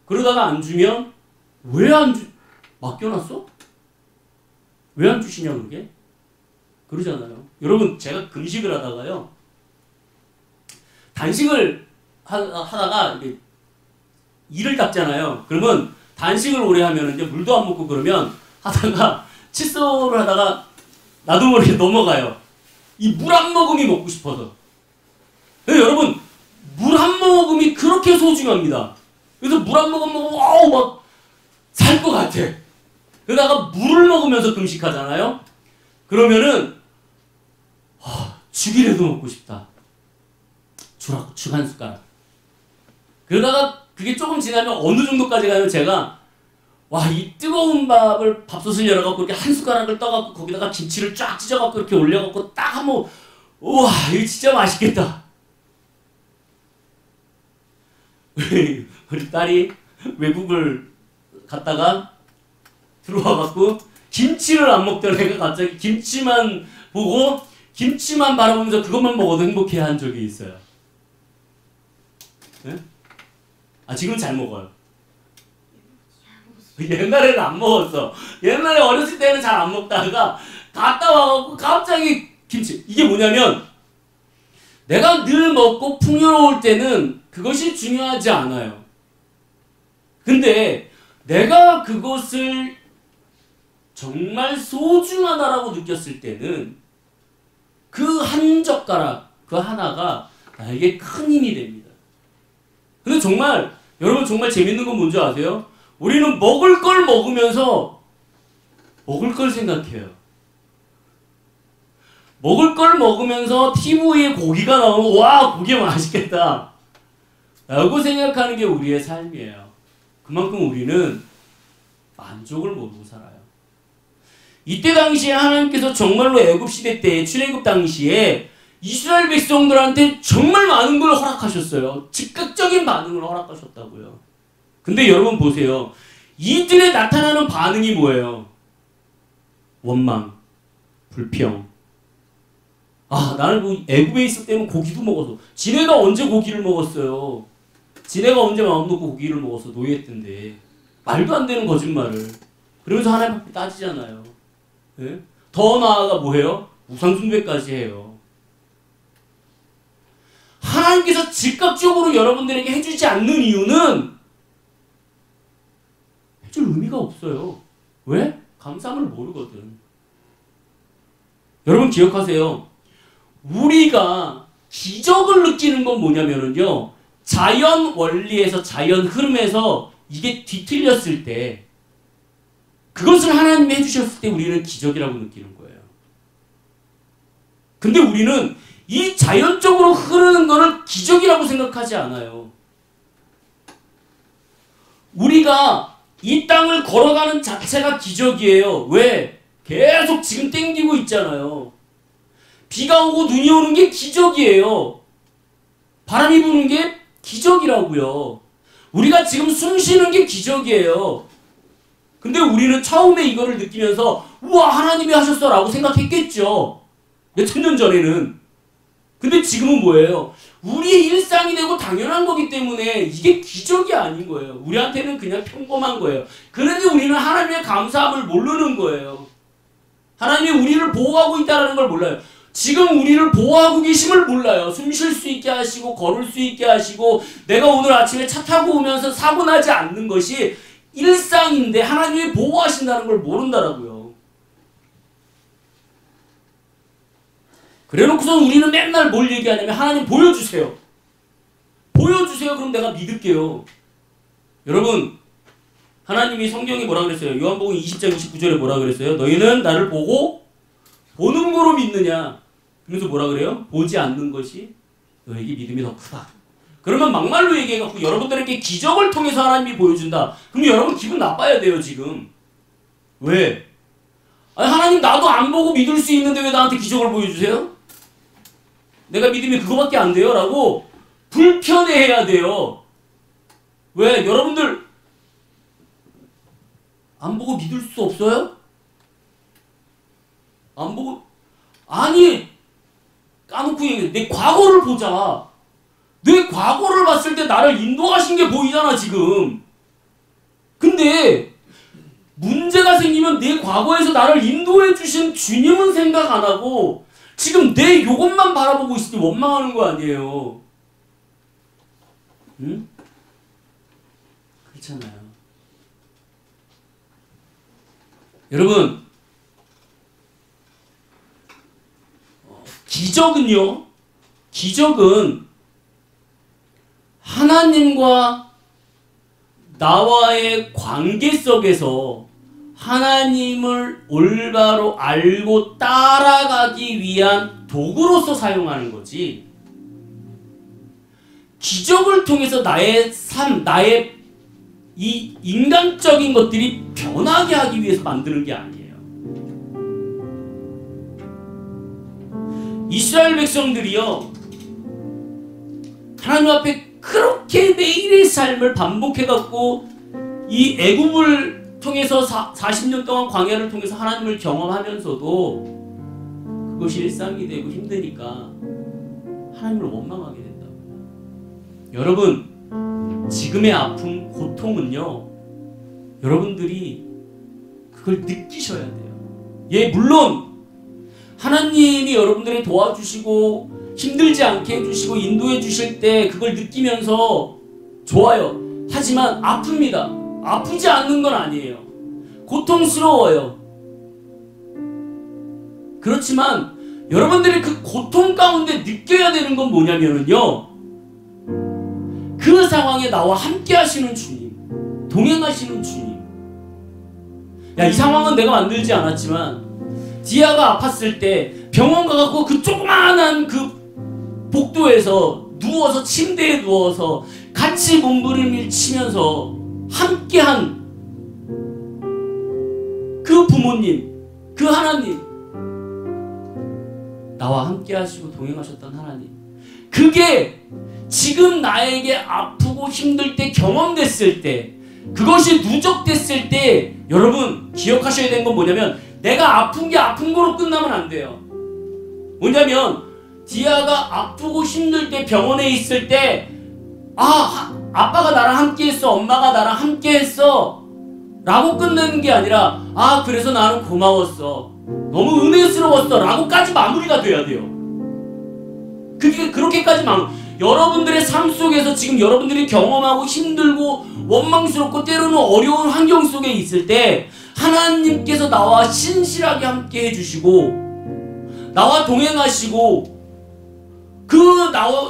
그러다가 안 주면 왜 안 맡겨놨어? 왜 안 주시냐 그게? 그러잖아요. 여러분, 제가 금식을 하다가요. 단식을 하다가 이게 이를 닦잖아요. 그러면 단식을 오래 하면 이제 물도 안 먹고 그러면 하다가 칫솔을 하다가 나도 모르게 넘어가요. 이 물 한 모금이 먹고 싶어서. 여러분, 물 한 모금이 그렇게 소중합니다. 그래서 물 한 모금 먹으면 와우 막 살 것 같아. 그러다가 물을 먹으면서 금식하잖아요. 그러면은 죽이라도 먹고 싶다. 죽 한 숟가락. 그러다가 그게 조금 지나면 어느 정도까지 가면 제가 이 뜨거운 밥솥을 열어갖고 이렇게 한 숟가락을 떠갖고 거기다가 김치를 쫙 찢어갖고 이렇게 올려갖고 딱 한번 우와 이거 진짜 맛있겠다. 우리 딸이 외국을 갔다가 들어와갖고 김치를 안 먹던 애가 갑자기 김치만 보고 김치만 바라보면서 그것만 먹어도 행복해한 적이 있어요. 네? 지금 잘 먹어요. 옛날에는 안 먹었어. 옛날에 어렸을 때는 잘 안 먹다가 갔다 와갖고 갑자기 김치. 이게 뭐냐면 내가 늘 먹고 풍요로울 때는 그것이 중요하지 않아요. 근데 내가 그것을 정말 소중하다라고 느꼈을 때는 그 한 젓가락, 그 하나가 나에게 큰 힘이 됩니다. 근데 정말 여러분 정말 재밌는 건 뭔지 아세요? 우리는 먹을 걸 먹으면서 먹을 걸 생각해요. 먹을 걸 먹으면서 TV에 고기가 나오면 와, 고기 맛있겠다 라고 생각하는 게 우리의 삶이에요. 그만큼 우리는 만족을 모르고 살아요. 이때 당시에 하나님께서 정말로 애굽시대 때 출애굽 당시에 이스라엘 백성들한테 정말 많은 걸 허락하셨어요. 즉각적인 반응을 허락하셨다고요. 근데 여러분 보세요. 이들에 나타나는 반응이 뭐예요? 원망, 불평. 아, 나는 뭐 애굽에 있을 때는 고기도 먹었어. 지네가 언제 고기를 먹었어요? 지네가 언제 마음 놓고 고기를 먹었어? 노예 때인데. 말도 안 되는 거짓말을. 그러면서 하나님 앞에 따지잖아요. 네? 더 나아가 뭐해요? 우상숭배까지 해요. 하나님께서 즉각적으로 여러분들에게 해주지 않는 이유는 해줄 의미가 없어요. 왜? 감사함을 모르거든. 여러분 기억하세요. 우리가 기적을 느끼는 건 뭐냐면요. 자연 원리에서, 자연 흐름에서 이게 뒤틀렸을 때, 그것을 하나님이 해주셨을 때 우리는 기적이라고 느끼는 거예요. 근데 우리는 이 자연적으로 흐르는 거를 기적이라고 생각하지 않아요. 우리가 이 땅을 걸어가는 자체가 기적이에요. 왜? 계속 지금 땡기고 있잖아요. 비가 오고 눈이 오는 게 기적이에요. 바람이 부는 게 기적이라고요. 우리가 지금 숨 쉬는 게 기적이에요. 근데 우리는 처음에 이거를 느끼면서 우와, 하나님이 하셨어 라고 생각했겠죠. 몇천 년 전에는. 근데 지금은 뭐예요? 우리의 일상이 되고 당연한 거기 때문에 이게 기적이 아닌 거예요. 우리한테는 그냥 평범한 거예요. 그런데 우리는 하나님의 감사함을 모르는 거예요. 하나님이 우리를 보호하고 있다는 걸 몰라요. 지금 우리를 보호하고 계심을 몰라요. 숨 쉴 수 있게 하시고 걸을 수 있게 하시고 내가 오늘 아침에 차 타고 오면서 사고 나지 않는 것이 일상인데 하나님이 보호하신다는 걸 모른다라고요. 그래놓고선 우리는 맨날 뭘 얘기하냐면 하나님 보여주세요. 보여주세요. 그럼 내가 믿을게요. 여러분, 하나님이 성경에 뭐라 그랬어요? 요한복음 20장 29절에 뭐라 그랬어요? 너희는 나를 보고 보는 거로 믿느냐? 그래서 뭐라 그래요? 보지 않는 것이 너에게 믿음이 더 크다. 그러면 막말로 얘기해갖고 여러분들에게 기적을 통해서 하나님이 보여준다. 그럼 여러분 기분 나빠야 돼요, 지금. 왜? 아니, 하나님 나도 안 보고 믿을 수 있는데 왜 나한테 기적을 보여주세요? 내가 믿음이 그거밖에 안 돼요? 라고 불편해해야 돼요. 왜? 여러분들 안 보고 믿을 수 없어요? 안 보고? 아니, 까놓고 얘기해. 내 과거를 보자. 내 과거를 봤을 때 나를 인도하신 게 보이잖아, 지금. 근데 문제가 생기면 내 과거에서 나를 인도해 주신 주님은 생각 안 하고 지금 내 요것만 바라보고 있을 때 원망하는 거 아니에요. 응? 그렇잖아요. 여러분, 기적은요, 기적은 하나님과 나와의 관계 속에서 하나님을 올바로 알고 따라가기 위한 도구로서 사용하는 거지, 기적을 통해서 나의 삶, 나의 이 인간적인 것들이 변하게 하기 위해서 만드는 게 아니에요. 이스라엘 백성들이요, 하나님 앞에 그렇게 매일의 삶을 반복해갖고 이 애굽을 통해서 40년 동안 광야를 통해서 하나님을 경험하면서도 그것이 일상이 되고 힘드니까 하나님을 원망하게 된다고요. 여러분, 지금의 아픔, 고통은요, 여러분들이 그걸 느끼셔야 돼요. 예, 물론 하나님이 여러분들을 도와주시고 힘들지 않게 해주시고 인도해 주실 때 그걸 느끼면서 좋아요. 하지만 아픕니다. 아프지 않는 건 아니에요. 고통스러워요. 그렇지만 여러분들이 그 고통 가운데 느껴야 되는 건 뭐냐면요, 그 상황에 나와 함께 하시는 주님, 동행하시는 주님. 야, 이 상황은 내가 만들지 않았지만 디아가 아팠을 때 병원 가갖고 그 조그마한 그 복도에서 누워서 침대에 누워서 같이 몸부림을 치면서 함께한 그 부모님, 그 하나님, 나와 함께 하시고 동행하셨던 하나님, 그게 지금 나에게 아프고 힘들 때 경험됐을 때, 그것이 누적됐을 때 여러분 기억하셔야 되는 건 뭐냐면 내가 아픈 게 아픈 거로 끝나면 안 돼요. 뭐냐면 디아가 아프고 힘들 때 병원에 있을 때 아빠가 나랑 함께 했어, 엄마가 나랑 함께 했어 라고 끝내는 게 아니라 그래서 나는 고마웠어, 너무 은혜스러웠어 라고까지 마무리가 돼야 돼요. 그게 그렇게까지 여러분들의 삶 속에서 지금 여러분들이 경험하고 힘들고 원망스럽고 때로는 어려운 환경 속에 있을 때 하나님께서 나와 신실하게 함께 해주시고 나와 동행하시고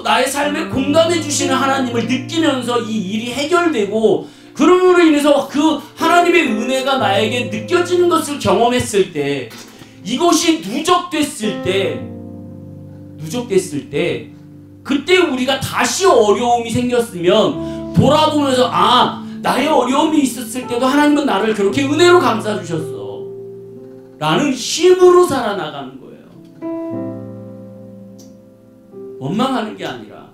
나의 삶에 공감해 주시는 하나님을 느끼면서 이 일이 해결되고, 그러므로 인해서 그 하나님의 은혜가 나에게 느껴지는 것을 경험했을 때, 이것이 누적됐을 때 그때 우리가 다시 어려움이 생겼으면 돌아보면서 나의 어려움이 있었을 때도 하나님은 나를 그렇게 은혜로 감싸주셨어 라는 힘으로 살아나가는 거예요. 원망하는 게 아니라.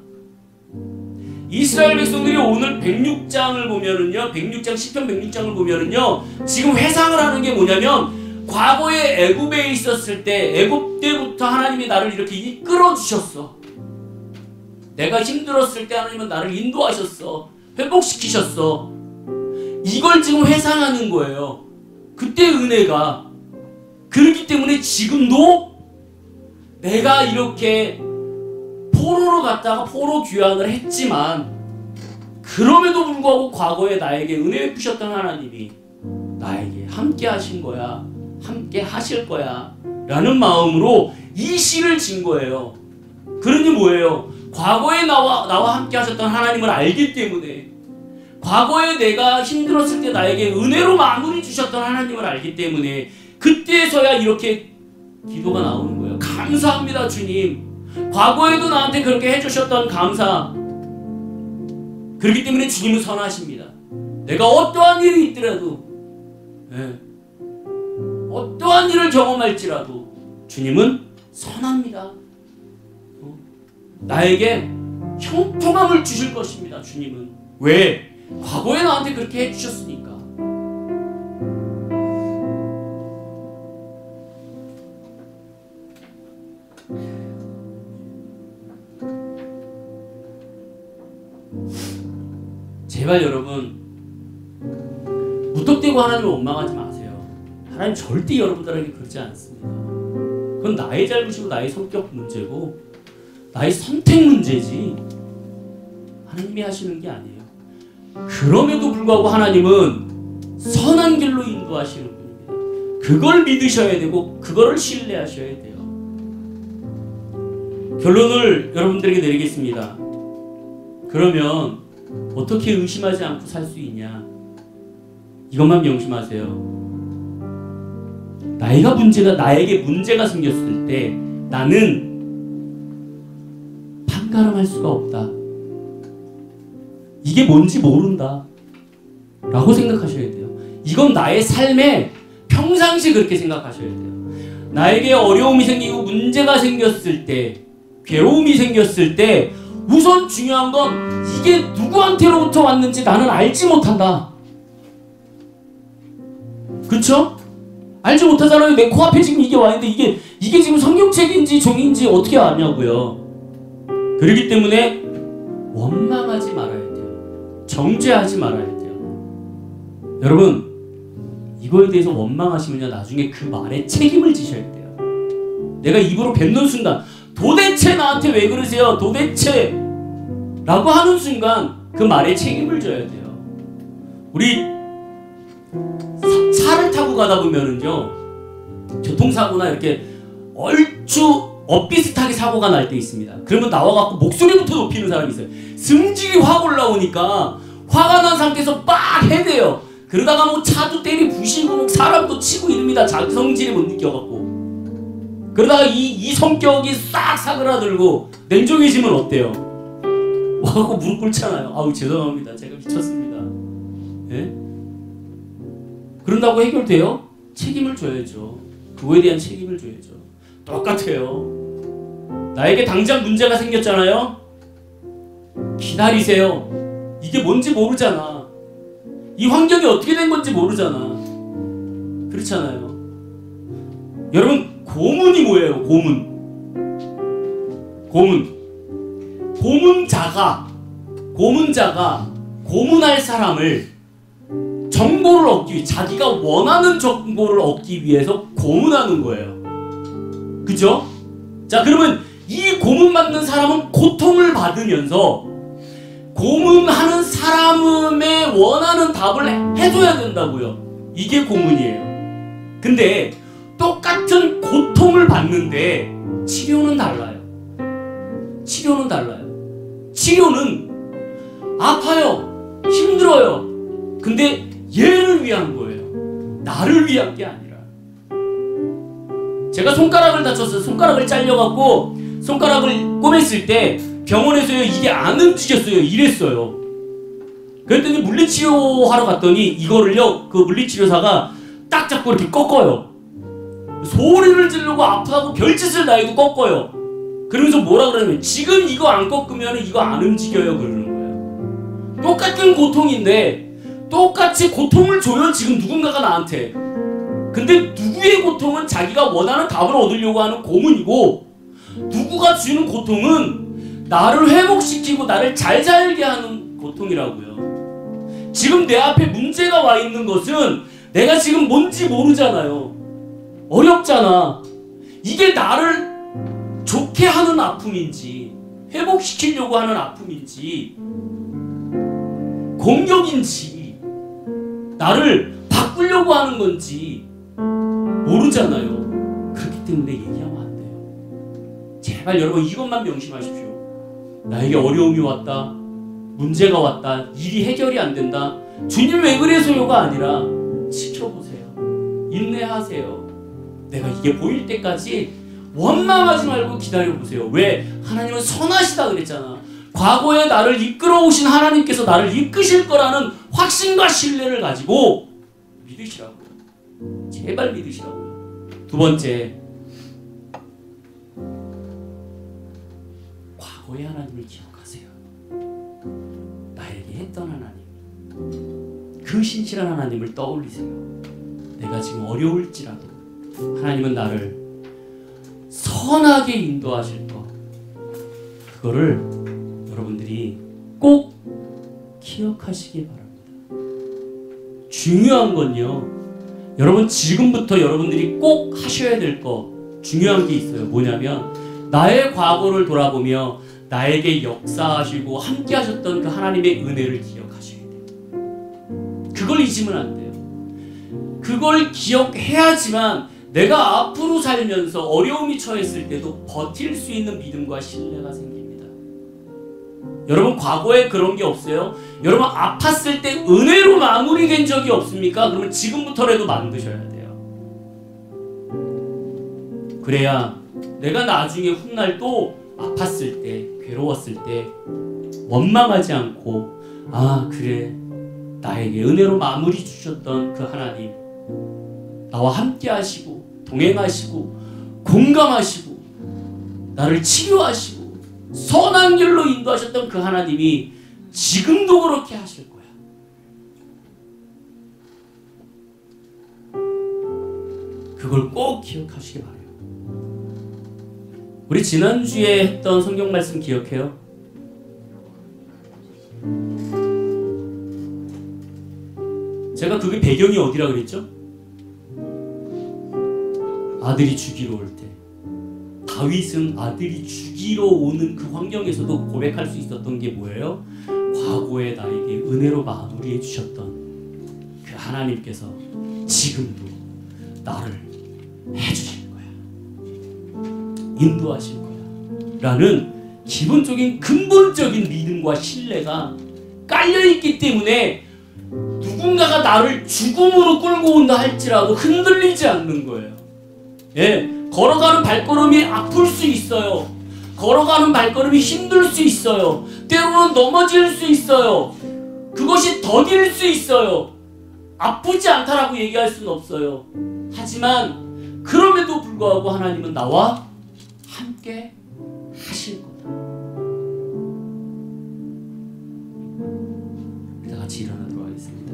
이스라엘 백성들이 오늘 106장을 보면은요, 106장, 시편 106장을 보면은요, 지금 회상을 하는 게 뭐냐면 과거에 애굽에 있었을 때, 애굽 때부터 하나님이 나를 이렇게 이끌어 주셨어. 내가 힘들었을 때 하나님은 나를 인도하셨어. 회복시키셨어. 이걸 지금 회상하는 거예요. 그때 은혜가. 그렇기 때문에 지금도 내가 이렇게 포로로 갔다가 포로 귀환을 했지만 그럼에도 불구하고 과거에 나에게 은혜 베푸셨던 하나님이 나에게 함께 하신 거야, 함께 하실 거야 라는 마음으로 이 시를 진 거예요. 그러니 뭐예요? 과거에 나와 함께 하셨던 하나님을 알기 때문에, 과거에 내가 힘들었을 때 나에게 은혜로 마무리 주셨던 하나님을 알기 때문에 그때서야 이렇게 기도가 나오는 거예요. 감사합니다 주님, 과거에도 나한테 그렇게 해주셨던 감사. 그렇기 때문에 주님은 선하십니다. 내가 어떠한 일이 있더라도, 어떠한 일을 경험할지라도 주님은 선합니다. 나에게 형통함을 주실 것입니다. 주님은. 왜? 과거에 나한테 그렇게 해주셨으니까. 제발 여러분 무턱대고 하나님을 원망하지 마세요. 하나님 절대 여러분들에게 그러지 않습니다. 그건 나의 잘못이고 나의 성격 문제고 나의 선택 문제지 하나님이 하시는 게 아니에요. 그럼에도 불구하고 하나님은 선한 길로 인도하시는 분입니다. 그걸 믿으셔야 되고 그거를 신뢰하셔야 돼요. 결론을 여러분들에게 내리겠습니다. 그러면 어떻게 의심하지 않고 살 수 있냐? 이것만 명심하세요. 나에게 문제가 생겼을 때 나는 판가름할 수가 없다. 이게 뭔지 모른다 라고 생각하셔야 돼요. 이건 나의 삶에 평상시 그렇게 생각하셔야 돼요. 나에게 어려움이 생기고 문제가 생겼을 때, 괴로움이 생겼을 때 우선 중요한 건 이게 누구한테로부터 왔는지 나는 알지 못한다. 그쵸? 알지 못하잖아요. 내 코앞에 지금 이게 와있는데 이게 지금 성경책인지 종인지 어떻게 아냐고요. 그렇기 때문에 원망하지 말아야 돼요. 정죄하지 말아야 돼요. 여러분 이거에 대해서 원망하시면요 나중에 그 말에 책임을 지셔야 돼요. 내가 입으로 뱉는 순간 도대체 나한테 왜 그러세요? 도대체 라고 하는 순간 그 말에 책임을 져야 돼요. 우리 차를 타고 가다 보면은요 교통사고나 이렇게 얼추 엇비슷하게 사고가 날 때 있습니다. 그러면 나와갖고 목소리부터 높이는 사람이 있어요. 승질이 확 올라오니까 화가 난 상태에서 빡 해대요. 그러다가 뭐 차도 때리 부시고 뭐 사람도 치고 이럽니다. 자기 성질을 못 느껴갖고. 그러다가 이 성격이 싹 사그라들고 냉정해지면 어때요? 와갖고 무릎 꿇잖아요. 아우 죄송합니다. 제가 미쳤습니다. 예? 그런다고 해결돼요? 책임을 져야죠. 그거에 대한 책임을 줘야죠. 똑같아요. 나에게 당장 문제가 생겼잖아요. 기다리세요. 이게 뭔지 모르잖아. 이 환경이 어떻게 된 건지 모르잖아. 그렇잖아요. 여러분 고문이 뭐예요? 고문자가 고문할 사람을 정보를 얻기 위해 자기가 원하는 정보를 얻기 위해서 고문하는 거예요. 그죠? 자 그러면 이 고문받는 사람은 고통을 받으면서 고문하는 사람의 원하는 답을 해줘야 된다고요. 이게 고문이에요. 근데 똑같은 고통을 받는데 치료는 달라요. 치료는 아파요. 힘들어요. 근데 얘를 위한 거예요. 나를 위한 게 아니라. 제가 손가락을 다쳤어요. 손가락을 잘려갖고 손가락을 꼬맸을 때 병원에서요 이게 안 움직였어요. 이랬어요. 그랬더니 물리치료하러 갔더니 이거를요 그 물리치료사가 딱 잡고 이렇게 꺾어요. 소리를 지르고 아프다고 별짓을 다 해도 꺾어요. 그러면서 뭐라 그러냐면 지금 이거 안 꺾으면 이거 안 움직여요 그러는 거예요. 똑같은 고통인데 똑같이 고통을 줘요 지금 누군가가 나한테. 근데 누구의 고통은 자기가 원하는 답을 얻으려고 하는 고문이고 누구가 주는 고통은 나를 회복시키고 나를 잘 살게 하는 고통이라고요. 지금 내 앞에 문제가 와 있는 것은 내가 지금 뭔지 모르잖아요. 어렵잖아. 이게 나를 좋게 하는 아픔인지 회복시키려고 하는 아픔인지 공격인지 나를 바꾸려고 하는 건지 모르잖아요. 그렇기 때문에 얘기하면 안 돼요. 제발 여러분 이것만 명심하십시오. 나에게 어려움이 왔다. 문제가 왔다. 일이 해결이 안 된다. 주님 왜 그래서요가 아니라 지켜보세요. 인내하세요. 내가 이게 보일 때까지 원망하지 말고 기다려보세요. 왜? 하나님은 선하시다 그랬잖아. 과거에 나를 이끌어오신 하나님께서 나를 이끄실 거라는 확신과 신뢰를 가지고 믿으시라고요. 제발 믿으시라고요. 두 번째, 과거의 하나님을 기억하세요. 나에게 했던 하나님, 그 신실한 하나님을 떠올리세요. 내가 지금 어려울지라도 하나님은 나를 선하게 인도하실 것, 그거를 여러분들이 꼭 기억하시기 바랍니다. 중요한 건요, 여러분 지금부터 여러분들이 꼭 하셔야 될 거 중요한 게 있어요. 뭐냐면 나의 과거를 돌아보며 나에게 역사하시고 함께 하셨던 그 하나님의 은혜를 기억하셔야 돼요. 그걸 잊으면 안 돼요. 그걸 기억해야지만 내가 앞으로 살면서 어려움이 처했을 때도 버틸 수 있는 믿음과 신뢰가 생깁니다. 여러분 과거에 그런 게 없어요? 여러분 아팠을 때 은혜로 마무리된 적이 없습니까? 그러면 지금부터라도 만드셔야 돼요. 그래야 내가 나중에 훗날 또 아팠을 때, 괴로웠을 때 원망하지 않고 아 그래 나에게 은혜로 마무리 주셨던 그 하나님 나와 함께 하시고 동행하시고 공감하시고 나를 치료하시고 선한 길로 인도하셨던 그 하나님이 지금도 그렇게 하실 거야. 그걸 꼭 기억하시기 바라요. 우리 지난주에 했던 성경 말씀 기억해요? 제가 그게 배경이 어디라 그랬죠? 아들이 죽이러 올 때 다윗은 아들이 죽이러 오는 그 환경에서도 고백할 수 있었던 게 뭐예요? 과거에 나에게 은혜로 마무리해 주셨던 그 하나님께서 지금도 나를 해주실 거야. 인도하실 거야. 라는 기본적인 근본적인 믿음과 신뢰가 깔려있기 때문에 누구 누군가가 나를 죽음으로 끌고 온다 할지라도 흔들리지 않는 거예요. 예, 걸어가는 발걸음이 아플 수 있어요. 걸어가는 발걸음이 힘들 수 있어요. 때로는 넘어질 수 있어요. 그것이 더딜 수 있어요. 아프지 않다라고 얘기할 수는 없어요. 하지만 그럼에도 불구하고 하나님은 나와 함께 하실 거다. 다 같이 일어나도록 하겠습니다.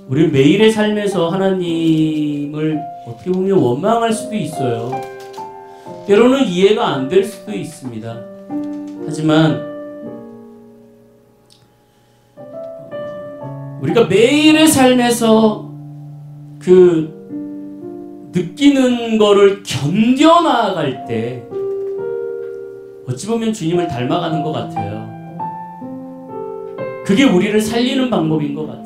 우리 매일의 삶에서 하나님을 어떻게 보면 원망할 수도 있어요. 때로는 이해가 안 될 수도 있습니다. 하지만 우리가 매일의 삶에서 그 느끼는 거를 견뎌나갈 때 어찌 보면 주님을 닮아가는 것 같아요. 그게 우리를 살리는 방법인 것 같아요.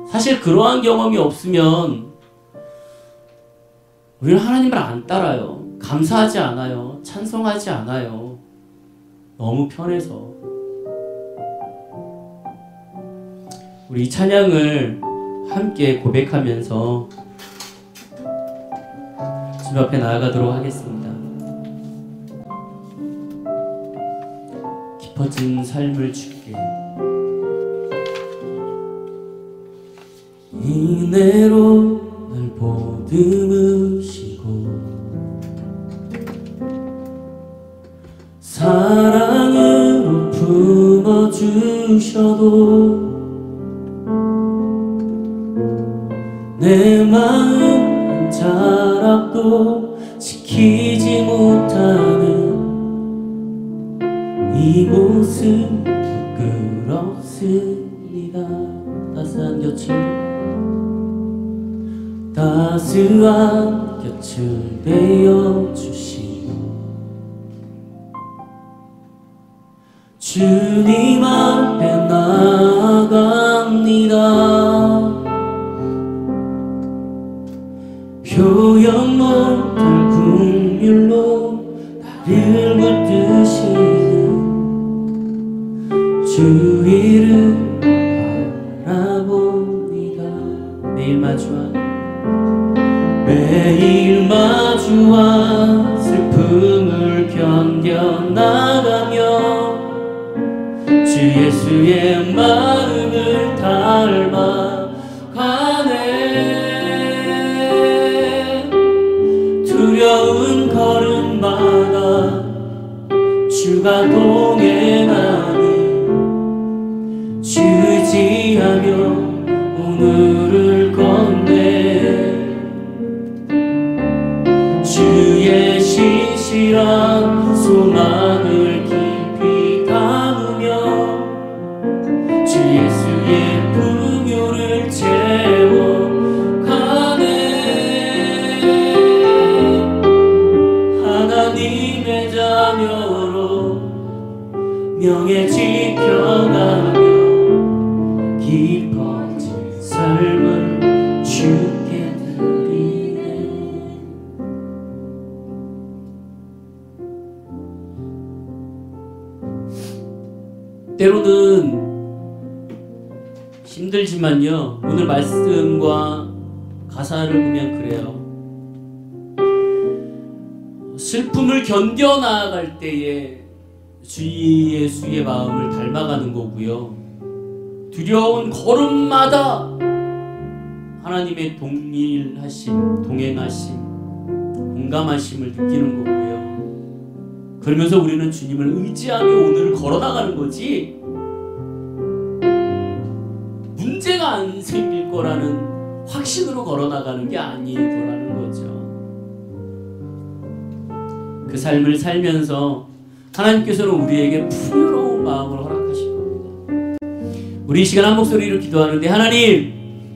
사실 그러한 경험이 없으면 우리는 하나님을 안 따라요. 감사하지 않아요. 찬송하지 않아요. 너무 편해서. 우리 이 찬양을 함께 고백하면서 주님 앞에 나아가도록 하겠습니다. 깊어진 삶을 주께 은혜로 날 보듬으시고 사랑으로 품어주셔도 내 마음 한 자락도 지키지 못하는 이 모습 부끄럽습니다. 따스한 곁을 대어 주시고 주님 앞에 나아갑니다. 표현 못할 긍휼로 나를 붙드시는 주 이름 바라봅니다. 매일 마주와 슬픔을 견뎌나가며 주 예수의 마음을 닮아가네. 두려운 걸음마다 주가 동행하니 주 의지하며 오늘을 건네. 주의 신실한 소망을 깊이 담으며 주 예수의 풍요를 채워가네. 하나님의 자녀로 명예 지켜가며 깊어진 삶을 주께 때로는 힘들지만요, 오늘 말씀과 가사를 보면 그래요. 슬픔을 견뎌 나아갈 때에 주 예수의 마음을 닮아가는 거고요. 두려운 걸음마다 하나님의 동일하심, 동행하심, 공감하심을 느끼는 거고요. 그러면서 우리는 주님을 의지하며 오늘을 걸어나가는 거지, 문제가 안 생길 거라는 확신으로 걸어나가는 게 아니더라는 거죠. 그 삶을 살면서 하나님께서는 우리에게 풍요로운 마음을 허락하실 겁니다. 우리 이 시간 한 목소리로 기도하는데, 하나님,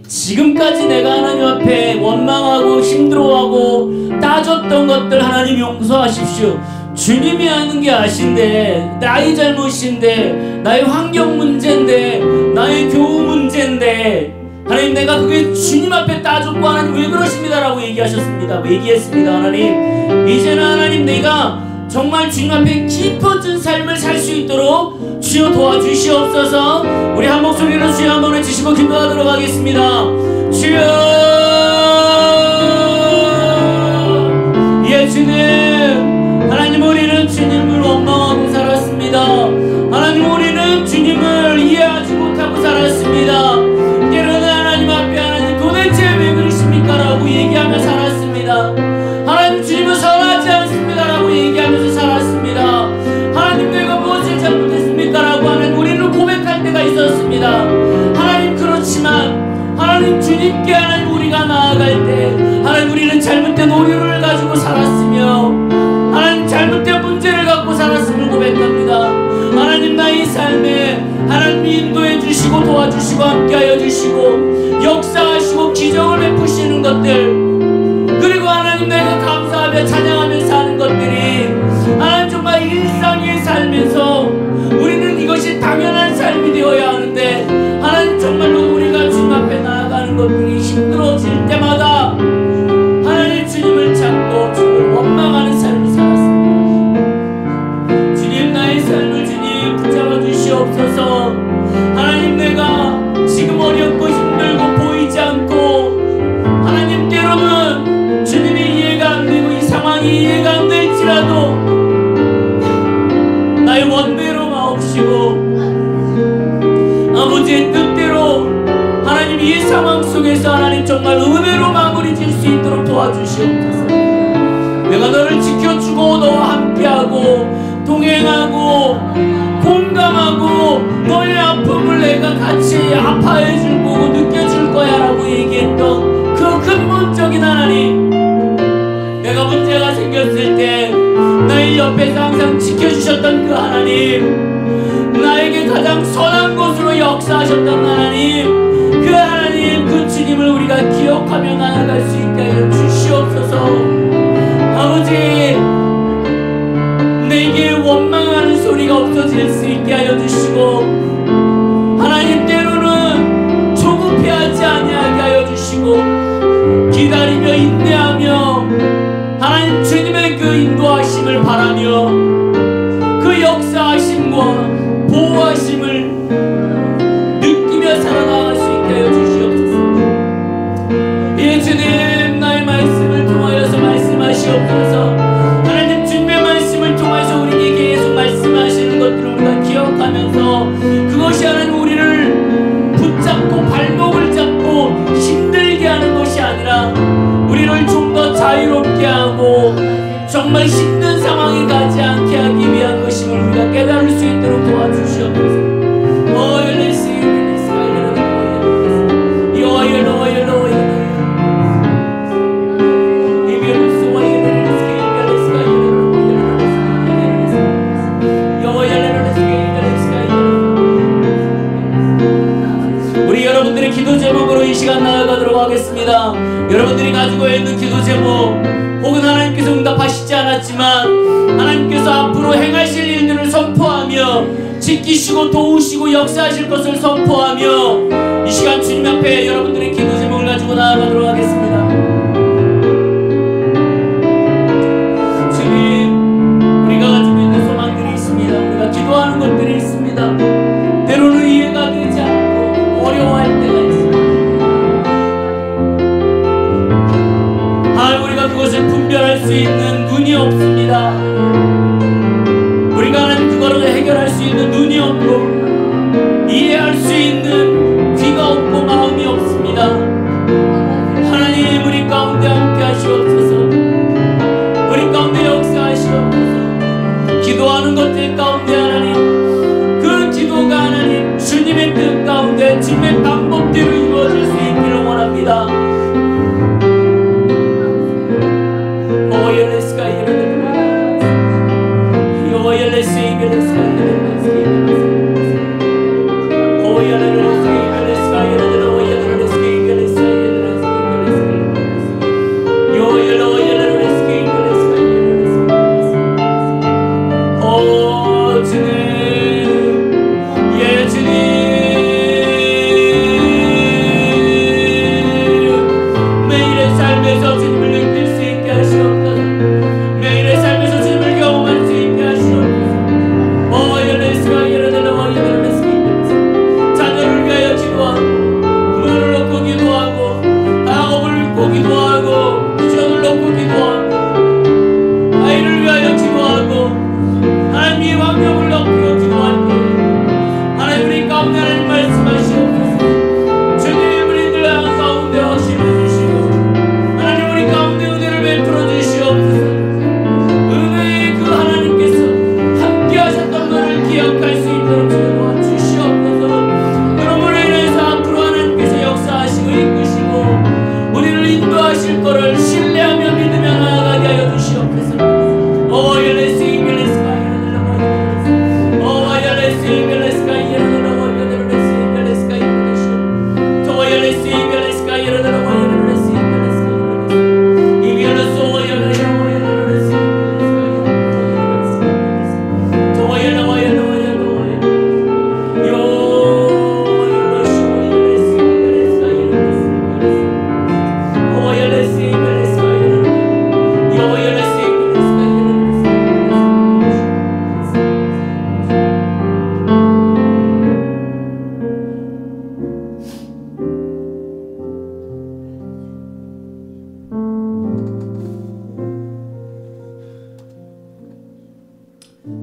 지금까지 내가 하나님 앞에 원망하고 힘들어하고 따졌던 것들 하나님 용서하십시오. 주님이 하는 게 아신데, 나의 잘못인데, 나의 환경 문제인데, 나의 교우 문제인데, 하나님 내가 그게 주님 앞에 따졌고 하나님 왜 그러십니다 라고 얘기하셨습니다. 얘기했습니다. 하나님, 이제는 하나님 내가 정말 주님 앞에 깊어진 삶을 살 수 있도록 주여 도와주시옵소서. 우리 한 목소리로 주여 한번 외치시고 기도하도록 하겠습니다. 주여, 예 주님, 하나님 우리는 주님을 원망하고 살았습니다. 하나님 우리는 주님을 이해하지 못하고 살았습니다. 때로는 하나님 앞에 하나님 도대체 왜 그러십니까 라고 얘기하며 살았습니다. 하나님 주님은 선하지 않습니다 라고 얘기하면서 살았습니다. 하나님 내가 무엇을 잘못했습니까 라고 하는 우리는 고백할 때가 있었습니다. 하나님 그렇지만 하나님 주님께 하나님 우리가 나아갈 때 하나님 우리는 잘못된 오류를 가지고 살았으며 하나님 잘못된 문제를 갖고 살았음을 고백합니다. 하나님 나의 삶에 하나님 인도해 주시고 도와주시고 함께하여 주시고 역사하시고 기적을 베푸시는 것들, 그리고 하나님 내가 감사하며 찬양하며 사는 것들이 하나님 정말 일상의 삶에서 우리는 이것이 당연한 삶이 되어야 하는데 하나님 정말로 우리가 주님 앞에 나아가는 것들이 힘들어질 때마다 하나님 주님을 찾고 주님을 원망하는 삶을 살았습니다. 주님 나의 삶을 주님 붙잡아 주시옵소서. 하나님 내가 지금 어렵고 힘들고 보이지 않고 하나님 때로는 주님이 이해가 안 되고 이 상황이 이해가 안 될지라도 나의 원대로 마옵시고 아버지의 뜻대로 하나님 이 상황 속에서 하나님 정말 은혜로 마무리 질 수 있도록 도와주시옵소서. 내가 너를 지켜주고 너와 함께하고 동행하고 공감하고 너의 아픔을 내가 같이 아파해 줄 거고 느껴줄 거야 라고 얘기했던 그 근본적인 하나님, 내가 문제가 생겼을 때 나의 옆에서 항상 지켜주셨던 그 하나님, 나에게 가장 선한 곳으로 역사하셨던 하나님, 그 하나님 그 주님을 우리가 기억하며 나아갈 수 있게 하여 주시옵소서. 아버지 내게 원망하는 소리가 없어질 수 있게 하여 주시고 하나님 때로는 조급해하지 아니하게 하여 주시고 기다리며 인내하며 하나님 주님의 그 인도하심을 바라며 그 역사하심과 보호하심을 느끼며 살아나갈 수 있게 하여 주시옵소서. 예 주님 나의 말씀을 통하여서 말씀하시옵소서. 하나님 주님의 말씀을 통해서 우리에게 계속 말씀하시는 것들을 우리가 기억하면서 그것이 하나님 우리를 붙잡고 발목을 잡고 힘들게 하는 것이 아니라 우리를 좀 더 자유롭게 하고 정말 힘든 상황에 가지 않게 하기 위한 것임을 우리가 깨달을 수 있도록 도와주시옵소서. 우리 여러분들의 기도 제목으로 이 시간 나아가도록 하겠습니다. 여러분들이 가지고 있는 기도 제목, 혹은 하나님께서 응답하시지 않았지만 하나님께서 앞으로 행하실 일들을 선포하며 지키시고 도우시고 역사하실 것을 선포하며 이 시간 주님 앞에 여러분들의 기도 제목을 가지고 나아가도록 하겠습니다. 주님, 우리가 가지고 있는 소망들이 있습니다. 우리가 기도하는 것들이 있습니다. 때로는 이해가 되지 않고 어려워할 때가 있습니다. 우리가 그것을 분별할 수 있는 눈이 없습니다. 우리가 하나님 그거를 해결할 수 있는 눈이 없고 이해할 수 있는 귀가 없고 마음이 없습니다. 하나님 우리 가운데 함께 하시옵소서. 우리 가운데 역사하시옵소서. 기도하는 것들 가운데 하나님 그 기도가 하나님 주님의 뜻 가운데 주님의 방법대로 이루어질 수 있기를 원합니다.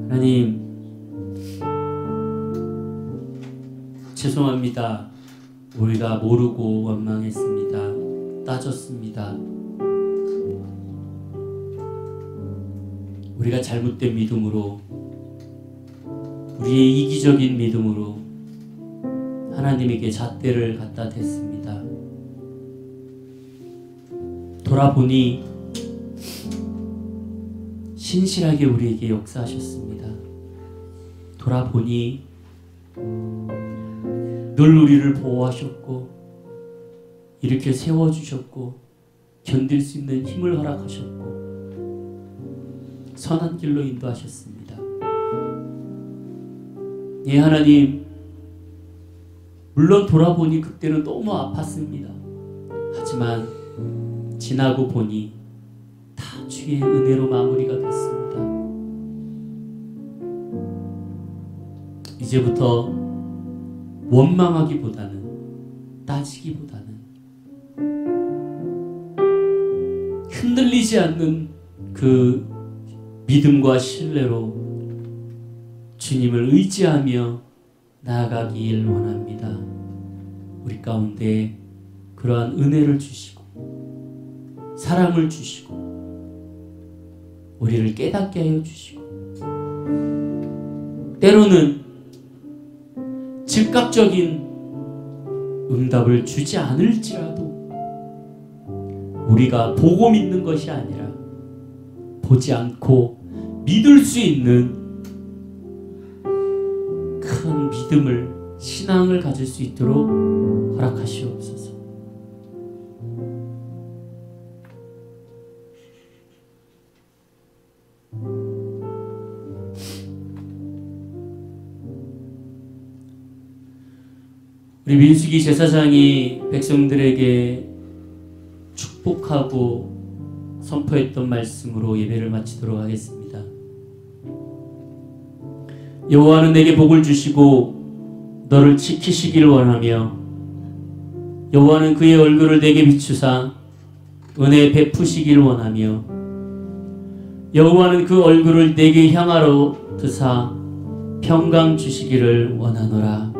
하나님, 죄송합니다. 우리가 모르고 원망했습니다. 따졌습니다. 우리가 잘못된 믿음으로, 우리의 이기적인 믿음으로 하나님에게 잣대를 갖다 댔습니다. 돌아보니 신실하게 우리에게 역사하셨습니다. 돌아보니 늘 우리를 보호하셨고 이렇게 세워주셨고 견딜 수 있는 힘을 허락하셨고 선한 길로 인도하셨습니다. 예, 하나님, 물론 돌아보니 그때는 너무 아팠습니다. 하지만 지나고 보니 다 주의 은혜로 마무리가 됐습니다. 이제부터 원망하기보다는, 따지기보다는 흔들리지 않는 그 믿음과 신뢰로 주님을 의지하며 나아가길 원합니다. 우리 가운데 그러한 은혜를 주시고 사랑을 주시고 우리를 깨닫게 하여 주시고, 때로는 즉각적인 응답을 주지 않을지라도 우리가 보고 믿는 것이 아니라 보지 않고 믿을 수 있는 큰 믿음을, 신앙을 가질 수 있도록 허락하시옵소서. 우리 민수기 제사장이 백성들에게 축복하고 선포했던 말씀으로 예배를 마치도록 하겠습니다. 여호와는 내게 복을 주시고 너를 지키시기를 원하며 여호와는 그의 얼굴을 내게 비추사 은혜 베푸시기를 원하며 여호와는 그 얼굴을 내게 향하러 드사 평강 주시기를 원하노라.